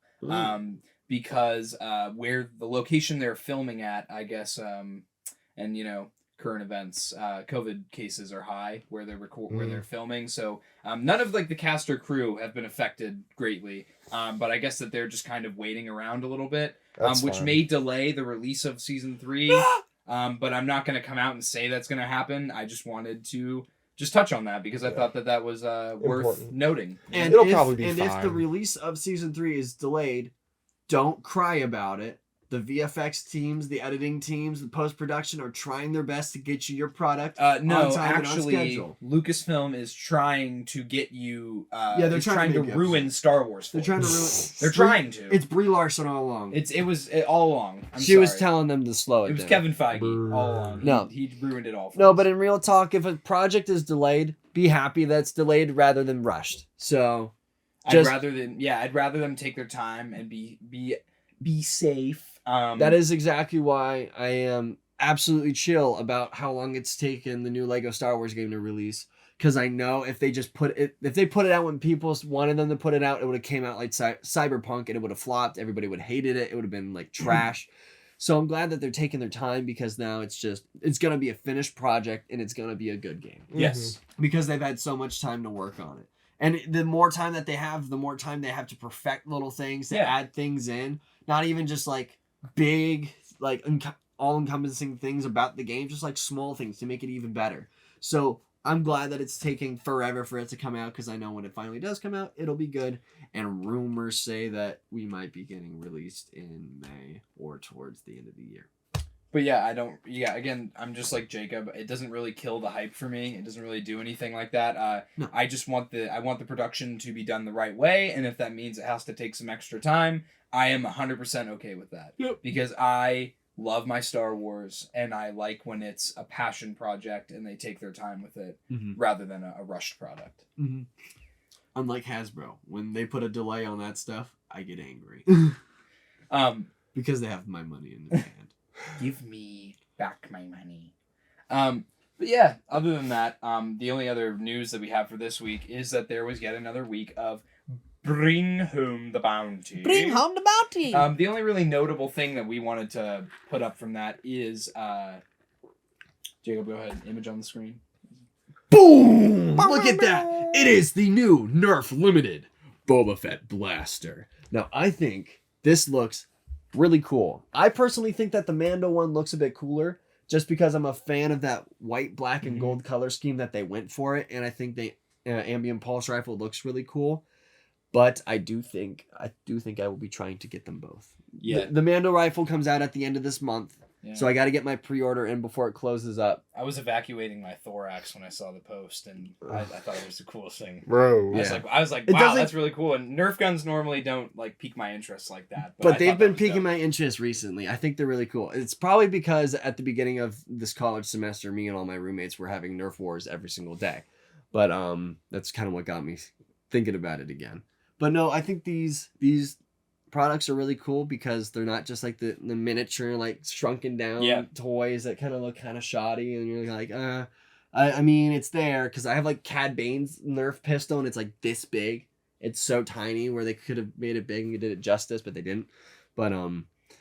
Because where the location they're filming at, I guess, and you know, current events, COVID cases are high where they're where they're filming. So none of like the cast or crew have been affected greatly. But I guess that they're just kind of waiting around a little bit, which fine. may delay the release of Season 3. But I'm not going to come out and say that's going to happen. I just wanted to just touch on that because I thought that was worth Important. noting. And It'll probably be if fine. the release of Season 3 is delayed, don't cry about it. The VFX teams, the editing teams, the post-production are trying their best to get you your product No, on time and on actually, schedule. Lucasfilm is trying to get you. They're trying to make ruin Star Wars. For They're trying to you. ruin. They're trying to. It's Brie Larson all along. It was all along. She was telling them to slow it It was down. Kevin Feige all along. No. He ruined it all. For No, us. but in real talk, if a project is delayed, be happy that it's delayed rather than rushed. So, I'd rather them take their time and be safe. that is exactly why I am absolutely chill about how long it's taken the new Lego Star Wars game to release. Because I know if they put it out when people wanted them to put it out, it would have came out like Cyberpunk and it would have flopped. Everybody would have hated it. It would have been like trash. So I'm glad that they're taking their time because now it's going to be a finished project and it's going to be a good game. Yes. Because they've had so much time to work on it. And the more time that they have, the more time they have to perfect little things, to add things in. Not even just like big, like all-encompassing things about the game, just like small things to make it even better. So I'm glad that it's taking forever for it to come out because I know when it finally does come out, it'll be good. And rumors say that we might be getting released in May or towards the end of the year. But again, I'm just like Jacob. It doesn't really kill the hype for me. It doesn't really do anything like that. No. I just want the production to be done the right way, and if that means it has to take some extra time, I am 100% okay with that. Yep. Because I love my Star Wars, and I like when it's a passion project and they take their time with it rather than a rushed product. Mm-hmm. Unlike Hasbro, when they put a delay on that stuff, I get angry. Because they have my money in their hand. Give me back my money. But yeah, other than that, the only other news that we have for this week is that there was yet another week of Bring Home the Bounty. Bring home the bounty! The only really notable thing that we wanted to put up from that is Jacob, go ahead. Image on the screen. Boom! Look at that. It is the new Nerf Limited Boba Fett Blaster. Now, I think this looks really cool. I personally think that the Mando one looks a bit cooler just because I'm a fan of that white, black, and gold color scheme that they went for it. And I think the ambient pulse rifle looks really cool. But I do think I will be trying to get them both. Yeah. The Mando rifle comes out at the end of this month. Yeah. So I got to get my pre-order in before it closes up. I was evacuating my thorax when I saw the post, and I thought it was the coolest thing. Bro. I was like, It wow, doesn't- that's really cool. And Nerf guns normally don't like pique my interest like that. But I they've thought been that was piquing dope. my interest recently. I think they're really cool. It's probably because at the beginning of this college semester, me and all my roommates were having Nerf wars every single day. But that's kind of what got me thinking about it again. But no, I think these products are really cool because they're not just like the miniature, like shrunken down toys that kind of look kind of shoddy, and you're like, I mean, it's there because I have like Cad Bane's Nerf pistol, and it's like this big. It's so tiny where they could have made it big and did it justice, but they didn't. But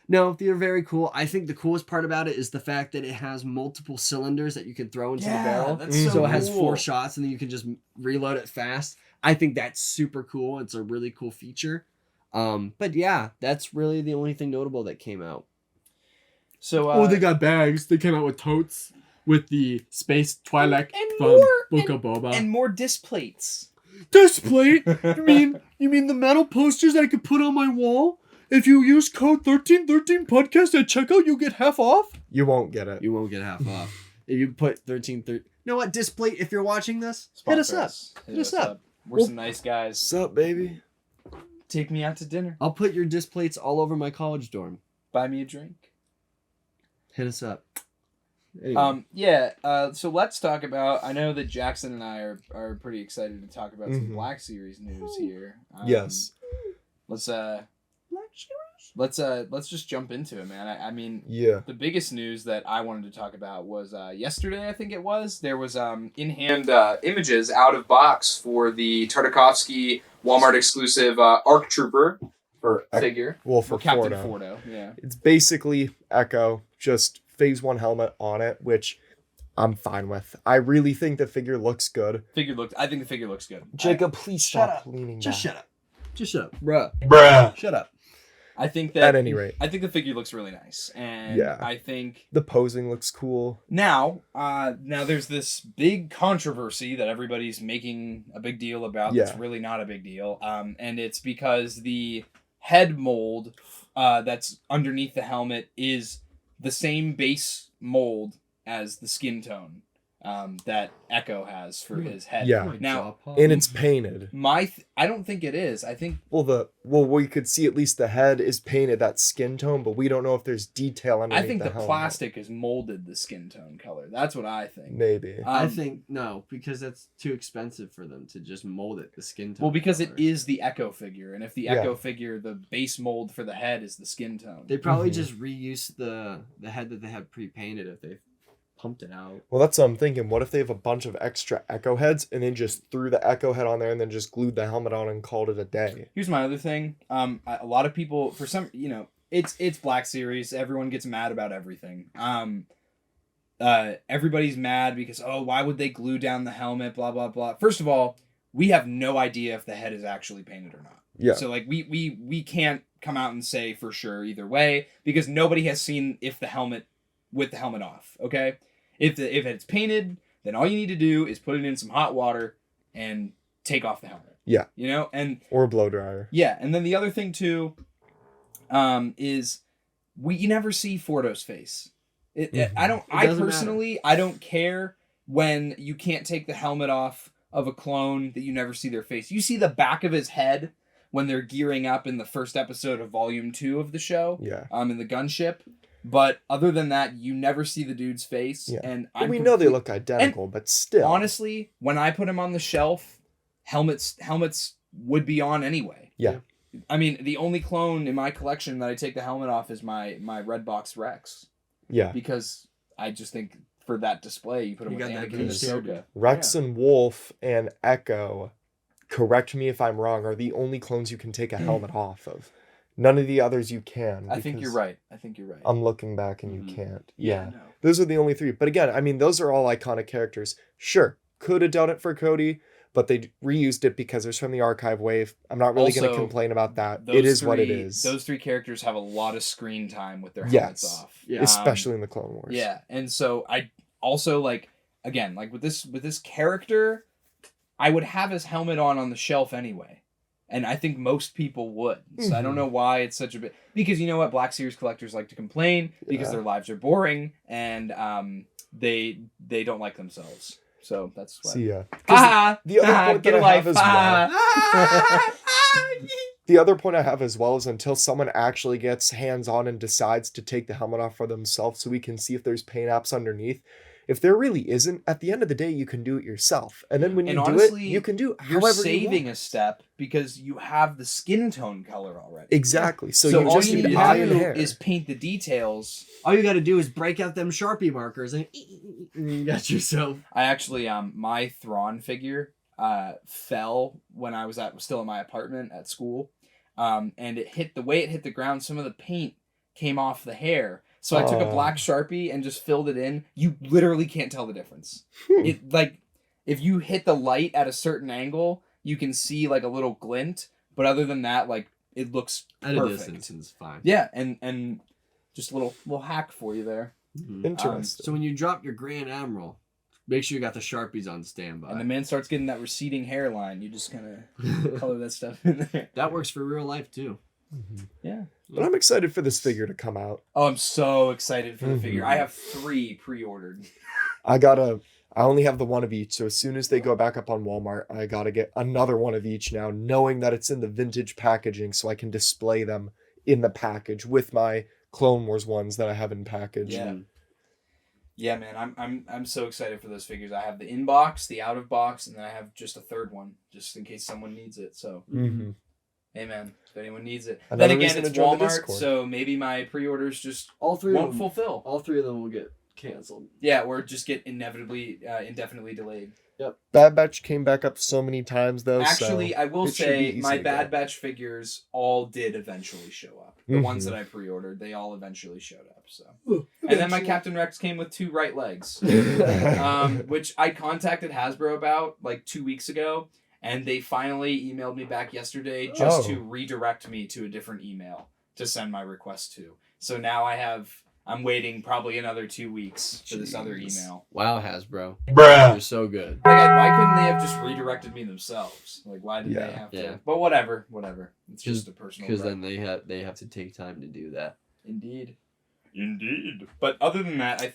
no, they're very cool. I think the coolest part about it is the fact that it has multiple cylinders that you can throw into the barrel. That's So it has cool. 4 shots, and then you can just reload it fast. I think that's super cool. It's a really cool feature. But yeah, that's really the only thing notable that came out. So They got bags. They came out with totes with the Space Twi'lek and from more, Book of Boba. and more disc plates. Display? You mean the metal posters that I could put on my wall? If you use code 1313podcast at checkout, you'll get half off? You won't get it. You won't get half off. If you put 1330. You know what, Display, if you're watching this, hit us up. Hit us up. We're some nice guys. Sup, baby? Take me out to dinner. I'll put your displays all over my college dorm. Buy me a drink. Hit us up. Anyway. So let's talk about. I know that Jackson and I are pretty excited to talk about some Mhm. Black Series news here. Yes. Let's just jump into it, man. I mean, Yeah. the biggest news that I wanted to talk about was yesterday. I think it was there was in-hand images out of box for the Tartakovsky Walmart exclusive ARC Trooper For figure. for Captain Fordo. Fordo. Yeah. It's basically Echo, just Phase 1 helmet on it, which I'm fine with. I really think the figure looks good. I think the figure looks good. Jacob, please Shut stop up. leaning Just back. shut up. Just shut up. Bruh. Bruh. Shut up. I think that At any rate, I think the figure looks really nice, and Yeah. I think the posing looks cool. now there's this big controversy that everybody's making a big deal about. That's Yeah. really not a big deal, and it's because the head mold that's underneath the helmet is the same base mold as the skin tone that Echo has for his head. Yeah. Now, And it's painted. I don't think it is. I think Well, we could see at least the head is painted that skin tone, but we don't know if there's detail underneath I think the helmet. plastic is molded the skin tone color. That's what I think. Maybe. I Um, think no, because that's too expensive for them to just mold it the skin tone. Well, because color. it is the Echo figure, and if the Yeah. Echo figure, the base mold for the head is the skin tone. They probably Mhm. just reuse the head that they have pre-painted if they pumped it out. Well, that's what I'm thinking. What if they have a bunch of extra Echo heads and then just threw the Echo head on there and then just glued the helmet on and called it a day? Here's my other thing. A lot of people, for some, it's Black Series. Everyone gets mad about everything. Everybody's mad because why would they glue down the helmet? Blah blah blah. First of all, we have no idea if the head is actually painted or not. Yeah. So like we can't come out and say for sure either way because nobody has seen if the helmet with the helmet off. Okay. If it's painted, then all you need to do is put it in some hot water and take off the helmet. Yeah. And Or a blow dryer. yeah, and then the other thing too, is you never see Fordo's face. Mhm. I doesn't personally I don't care when you can't take the helmet off of a clone that you never see their face. You see the back of his head when they're gearing up in the first episode of Volume 2 of the show. Yeah. In the gunship. But other than that, you never see the dude's face. Yeah. And We know they look identical, but still. honestly, when I put him on the shelf, helmets would be on anyway. Yeah. I mean, the only clone in my collection that I take the helmet off is my Redbox Rex, Yeah. because I just think for that display, you put him You with got that Anakin and goose Ahsoka. Rex and Wolf and Echo, correct me if I'm wrong, are the only clones you can take a helmet off of. None of the others you can. I think you're because right. I'm looking back and you can't. Yeah. No. Those are the only 3. But again, I mean, those are all iconic characters. Sure, could have done it for Cody, but they reused it because it's from the archive wave. I'm not really going to Also, complain about that. It is what it is. Those 3 characters have a lot of screen time with their Yes. helmets off. Yeah. Especially in the Clone Wars. Yeah, and so I also like, again, like with this character, I would have his helmet on the shelf anyway, and I think most people would. So I don't know why it's such a bit, because you know what, Black Series collectors like to complain because their lives are boring and they don't like themselves. So that's why. So yeah. The other point get that a I have life. as The other point I have as well is until someone actually gets hands-on and decides to take the helmet off for themselves so we can see if there's paint apps underneath. If there really isn't, at the end of the day, you can do it yourself. And then when you honestly, do it, you can do it You're however saving you want. a step because you have the skin tone color already. Exactly. So you all just you need need to eye and do hair. is paint the details. All you got to do is break out them Sharpie markers and you got yourself. I actually, my Thrawn figure fell when I was still in my apartment at school, and it hit the ground. Some of the paint came off the hair, so I took a black Sharpie and just filled it in. You literally can't tell the difference. It like if you hit the light at a certain angle, you can see like a little glint, but other than that, like it looks At perfect. a distance, it's fine. Yeah, and just a little hack for you there. Interesting. So when you drop your Grand Admiral, make sure you got the Sharpies on standby. And the man starts getting that receding hairline. You just kind of color that stuff in there. That works for real life too. Yeah. But I'm excited for this figure to come out. Oh, I'm so excited for the figure. Mhm. I have 3 pre-ordered. I only have the one of each, so as soon as they go back up on Walmart, I gotta get another one of each now, knowing that it's in the vintage packaging so I can display them in the package with my Clone Wars ones that I have in package. Yeah. Yeah, man, I'm so excited for those figures. I have the in-box, the out-of-box, and then I have just a third one, just in case someone needs it. So, Mm-hmm. hey, man, if anyone needs it. Another then again, reason it's to join the Walmart, Discord. so maybe my pre-orders just All three won't of them. fulfill. All 3 of them will get canceled. Yeah, or just get indefinitely delayed. Bad Batch came back up so many times though. Actually, I will it should say be easy my to Bad get. Batch figures all did eventually show up. The ones Mhm. that I pre-ordered, they all eventually showed up. So, and then my Captain Rex came with 2 right legs, which I contacted Hasbro about like 2 weeks ago, and they finally emailed me back yesterday just to redirect me to a different email to send my request to. So now I'm waiting probably another 2 weeks for this other email. Wow, Hasbro. Bruh. You're so good. Like, why couldn't they have just redirected me themselves? Like, why did they Yeah. have to? Yeah. But whatever. It's just a personal. Because gripe. then they have to take time to do that. Indeed. But other than that, The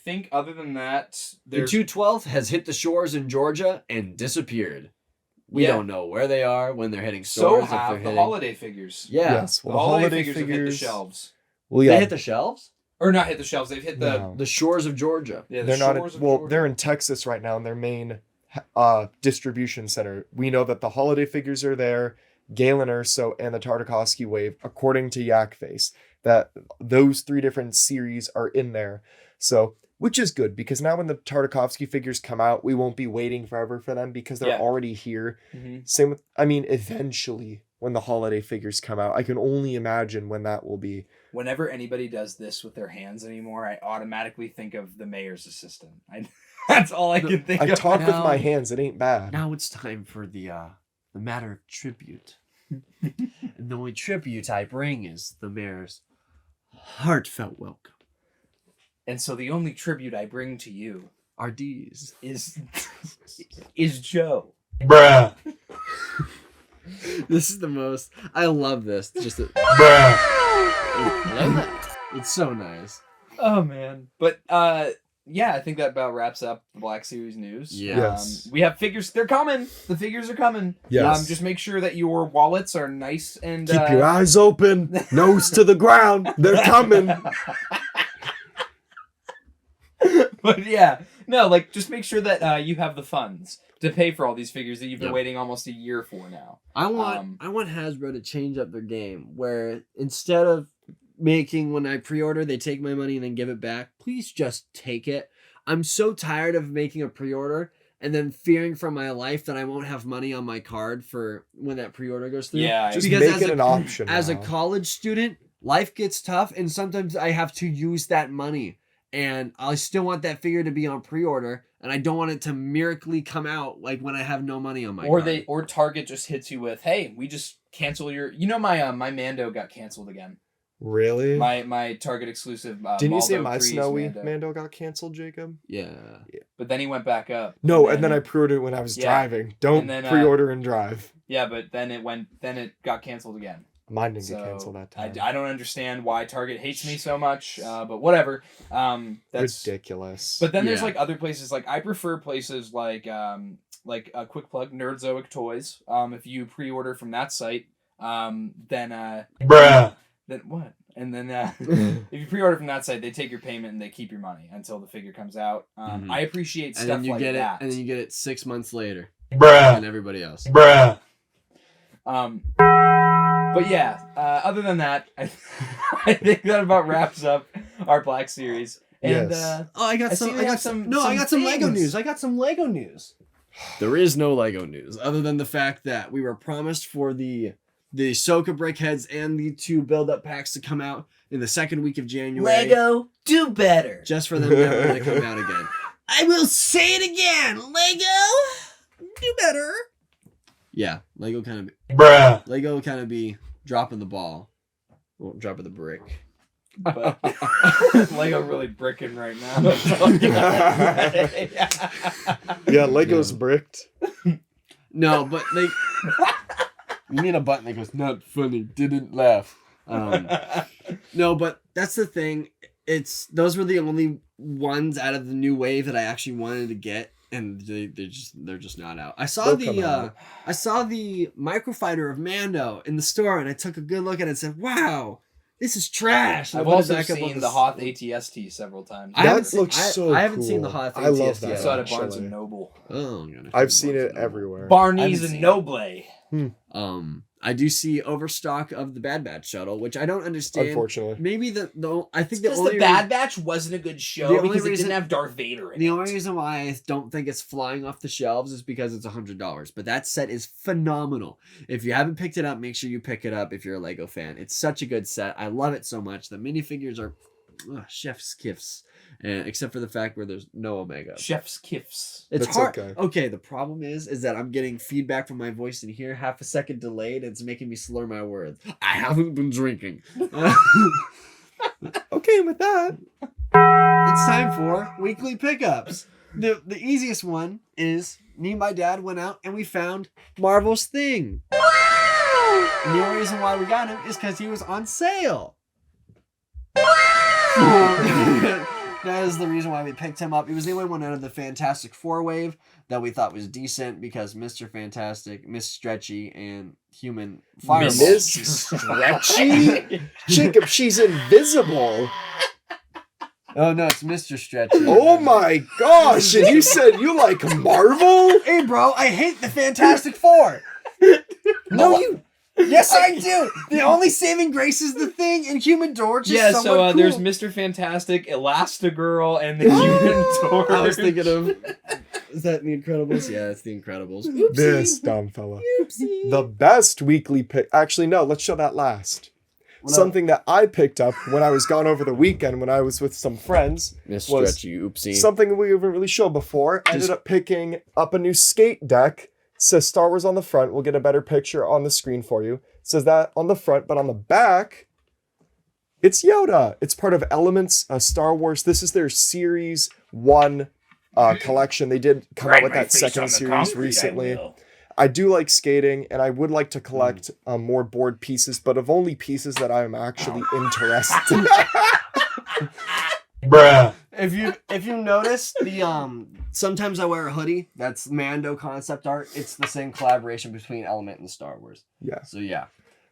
there's 212th has hit the shores in Georgia and disappeared. We Yeah. don't know where they are when they're hitting so stores. if have they're the hitting... holiday figures. Yeah. Yes. The Well, holiday figures have hit the shelves. Well, They yeah. hit the shelves? Or not hit the shelves. They've hit the No. The shores of Georgia. yeah. The They're not. shores of Well, Georgia. they're in Texas right now in their main distribution center. We know that the holiday figures are there, Galen Urso, and the Tartakovsky Wave, according to Yakface. That those 3 different series are in there. So, which is good because now when the Tartakovsky figures come out, we won't be waiting forever for them because they're Yeah. already here. Mhm. Same with, eventually when the holiday figures come out, I can only imagine when that will be. Whenever anybody does this with their hands anymore, I automatically think of the mayor's assistant. That's all I can think I of. talk with now- my hands. It ain't bad. Now it's time for the matter of tribute. And the only tribute I bring is the mayor's heartfelt welcome. And so the only tribute I bring to you RDs. is Joe. Bruh. This is the most. I love this. Bruh. I love that. It's so nice. Oh man. But yeah, I think that about wraps up the Black Series news. Yeah. Yes. We have figures. They're coming. The figures are coming. Yes. Just make sure that your wallets are nice and Keep your eyes open, nose to the ground. They're coming. But yeah, no, like just make sure that you have the funds to pay for all these figures that you've been Yep. waiting almost a year for now. I want Hasbro to change up their game where instead of making when I pre-order they take my money and then give it back, please just take it. I'm so tired of making a pre-order and then fearing for my life that I won't have money on my card for when that pre-order goes through. Yeah, Just because make as it an option. As a now. college student, life gets tough, and sometimes I have to use that money. And I still want that figure to be on pre-order, and I don't want it to miraculously come out like when I have no money on my card. Or Target just hits you with, hey, we just cancel your. You know my my Mando got canceled again. Really? My Target exclusive. Didn't you say Maldo my Freeze snowy Mando. Mando got canceled, Jacob? Yeah. But then he went back up. No, and then I pre-ordered when I was Yeah. driving. Don't And then, pre-order and drive. Yeah, but then it got canceled again. Mine didn't So get canceled that time. I don't understand why Target hates me so much, but whatever. That's ridiculous. But then there's Yeah. like other places. Like I prefer places like a quick plug, Nerdzoic Toys. If you pre-order from that site, then then what? And then if you pre-order from that site, they take your payment and they keep your money until the figure comes out. Mhm. I appreciate And stuff then you like get that. it, and then you get it 6 months later than everybody else. But yeah, other than that, I think that about wraps up our Black Series. And Yes. Oh, I got I some. see I we got have some. some- No, I some got some Lego things. news. I got some Lego news. There is no Lego news other than the fact that we were promised for the Ahsoka brickheads and the 2 build-up packs to come out in the second week of January. do better. Just for them never to come out again. I will say it again. Lego, do better. Yeah, Lego kind of be dropping the ball. Well, dropping the brick. But Lego really bricking right now. Yeah, Lego's bricked. No, but they. You need a button that goes, not funny, didn't laugh. No, but that's the thing. Those were the only ones out of the new wave that I actually wanted to get, and they're just not out. I saw They'll come out. I saw the microfighter of Mando in the store, and I took a good look at it and said, "Wow, this is trash." And I've I put it also back up on seen the Hoth ATST several times. I haven't That seen- looks so I haven't seen cool. the Hoth I love ATST that. I yet. saw it at Barnes actually. and Noble. Oh, I'm gonna I've seen it everywhere. Barney's haven't and seen Noble. I do see overstock of the Bad Batch shuttle, which I don't understand. Unfortunately. Maybe I think Because the Bad Batch wasn't a good show the only because it reason- didn't have Darth Vader in The it. only reason why I don't think it's flying off the shelves is because it's $100. But that set is phenomenal. If you haven't picked it up, make sure you pick it up if you're a Lego fan. It's such a good set. I love it so much. The minifigures are chef's kiss. Except for the fact where there's no Omega. Chef's Kiffs. It's That's hard. okay. Okay, the problem is that I'm getting feedback from my voice in here half a second delayed, and it's making me slur my words. I haven't been drinking. Okay with that. It's time for weekly pickups. The easiest one is me and my dad went out and we found Marvel's Thing. And the only reason why we got him is because he was on sale. That is the reason why we picked him up. He was the only one out of the Fantastic Four wave that we thought was decent because Mr. Fantastic, Miss Stretchy, and Human Fireball. Miss Stretchy? Jacob, she's invisible. Oh no, it's Mr. Stretchy. Oh my gosh, and you said you like Marvel? Hey bro, I hate the Fantastic Four. No, you. Yes, I do. The only saving grace is the Thing, and Human Torch is Yeah, somewhat so cool. there's Mr. Fantastic, Elastigirl, and the Human Torch. I was thinking of. Is that The Incredibles? Yeah, it's The Incredibles. Oopsie. This dumb fella. Oopsie. The best weekly pick. Actually, no, let's show that last. What up? Something that I picked up when I was gone over the weekend when I was with some friends. Miss was Stretchy, oopsie. Something we haven't really shown before. Ended up picking up a new skate deck. Says Star Wars on the front. We'll get a better picture on the screen for you. Says that on the front, but on the back, it's Yoda. It's part of Elements Star Wars. This is their Series 1 collection. They did come out with that second series recently. I do like skating, and I would like to collect more board pieces, but of only pieces that I am actually interested. Bruh. If you notice the sometimes I wear a hoodie. That's Mando concept art. It's the same collaboration between Element and Star Wars. Yeah. So yeah,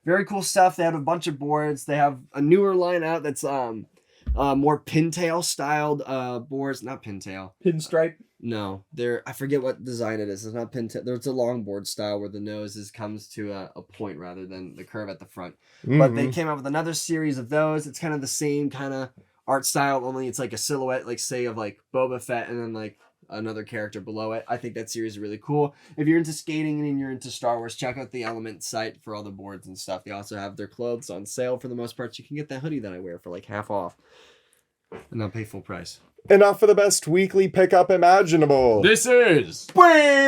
very cool stuff. They have a bunch of boards. They have a newer line out that's more pintail styled boards. Not pintail. Pinstripe. No, I forget what design it is. It's not pintail. There's a longboard style where the nose comes to a point rather than the curve at the front. But they came out with another series of those. It's kind of the same kind of art style, only it's like a silhouette, like say of like Boba Fett and then like another character below it. I think that series is really cool. If you're into skating and you're into Star Wars, check out the Element site for all the boards and stuff. They also have their clothes on sale for the most part. So you can get that hoodie that I wear for like half off and not pay full price. And now for the best weekly pickup imaginable. This is. This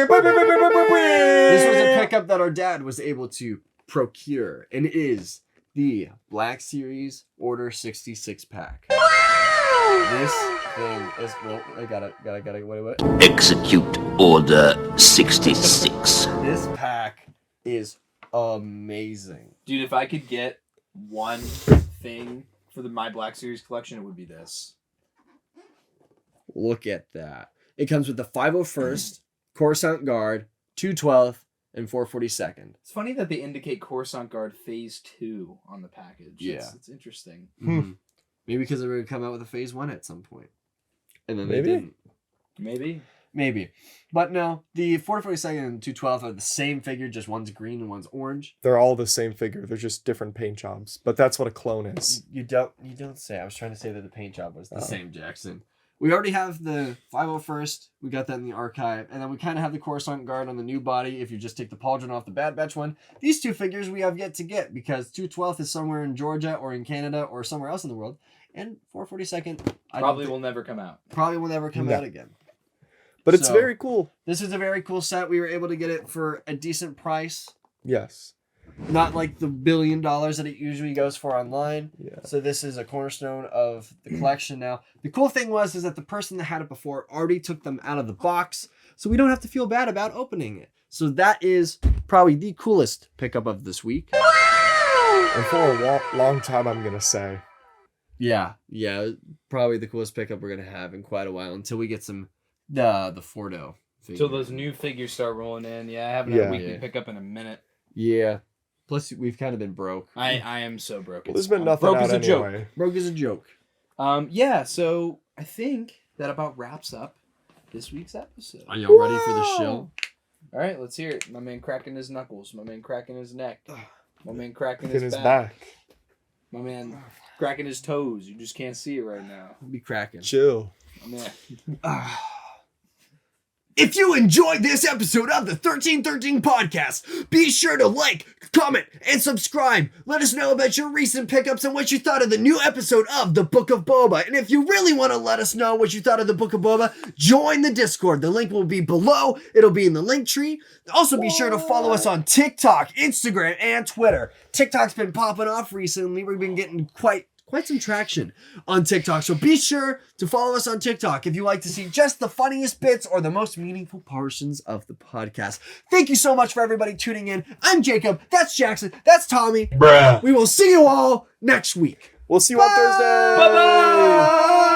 was a pickup that our dad was able to procure and is the Black Series Order 66 pack. This thing is, well, I gotta, wait. Execute Order 66. This pack is amazing. Dude, if I could get one thing for my Black Series collection, it would be this. Look at that. It comes with the 501st, Coruscant Guard, 212th, and 442nd. It's funny that they indicate Coruscant Guard Phase 2 on the package. Yeah. It's interesting. Mm-hmm. Maybe because they were going to come out with a Phase 1 at some point. And then Maybe. they didn't. Maybe. But no, the 442nd and 212th are the same figure, just one's green and one's orange. They're all the same figure. They're just different paint jobs. But that's what a clone is. You don't say. I was trying to say that the paint job was the same, Jackson. We already have the 501st. We got that in the archive. And then we kind of have the Coruscant Guard on the new body if you just take the pauldron off the Bad Batch one. These two figures we have yet to get because 212th is somewhere in Georgia or in Canada or somewhere else in the world. And 442nd Probably will never come out. Probably will never come out again. But it's So, very cool. This is a very cool set. We were able to get it for a decent price. Yes. Not like the $1 billion that it usually goes for online. Yeah. So this is a cornerstone of the collection now. The cool thing is that the person that had it before already took them out of the box. So we don't have to feel bad about opening it. So that is probably the coolest pickup of this week. And for a long time, I'm going to say. Yeah, probably the coolest pickup we're going to have in quite a while until we get some the Fordo figure. Till those new figures start rolling in. Yeah, I haven't had a weekly Yeah. pickup in a minute. Yeah. Plus, we've kind of been broke. I am so broke. Well, there's been nothing broke out is a anyway. joke. Broke is a joke. Yeah, so I think that about wraps up this week's episode. Are y'all ready for the show? All right, let's hear it. My man cracking his knuckles. My man cracking his neck. My man cracking In his his back. back. My man cracking his toes. You just can't see it right now. We'll be cracking. Chill. My man. If you enjoyed this episode of the 1313 podcast, be sure to like, comment, and subscribe. Let us know about your recent pickups and what you thought of the new episode of the Book of Boba. And if you really want to let us know what you thought of the Book of Boba, join the Discord. The link will be below. It'll be in the link tree. Also, be sure to follow us on TikTok, Instagram, and Twitter. TikTok's been popping off recently. We've been getting quite some traction on TikTok. So be sure to follow us on TikTok if you like to see just the funniest bits or the most meaningful portions of the podcast. Thank you so much for everybody tuning in. I'm Jacob. That's Jackson. That's Tommy. Bruh. We will see you all next week. We'll see you on Thursday. Bye-bye.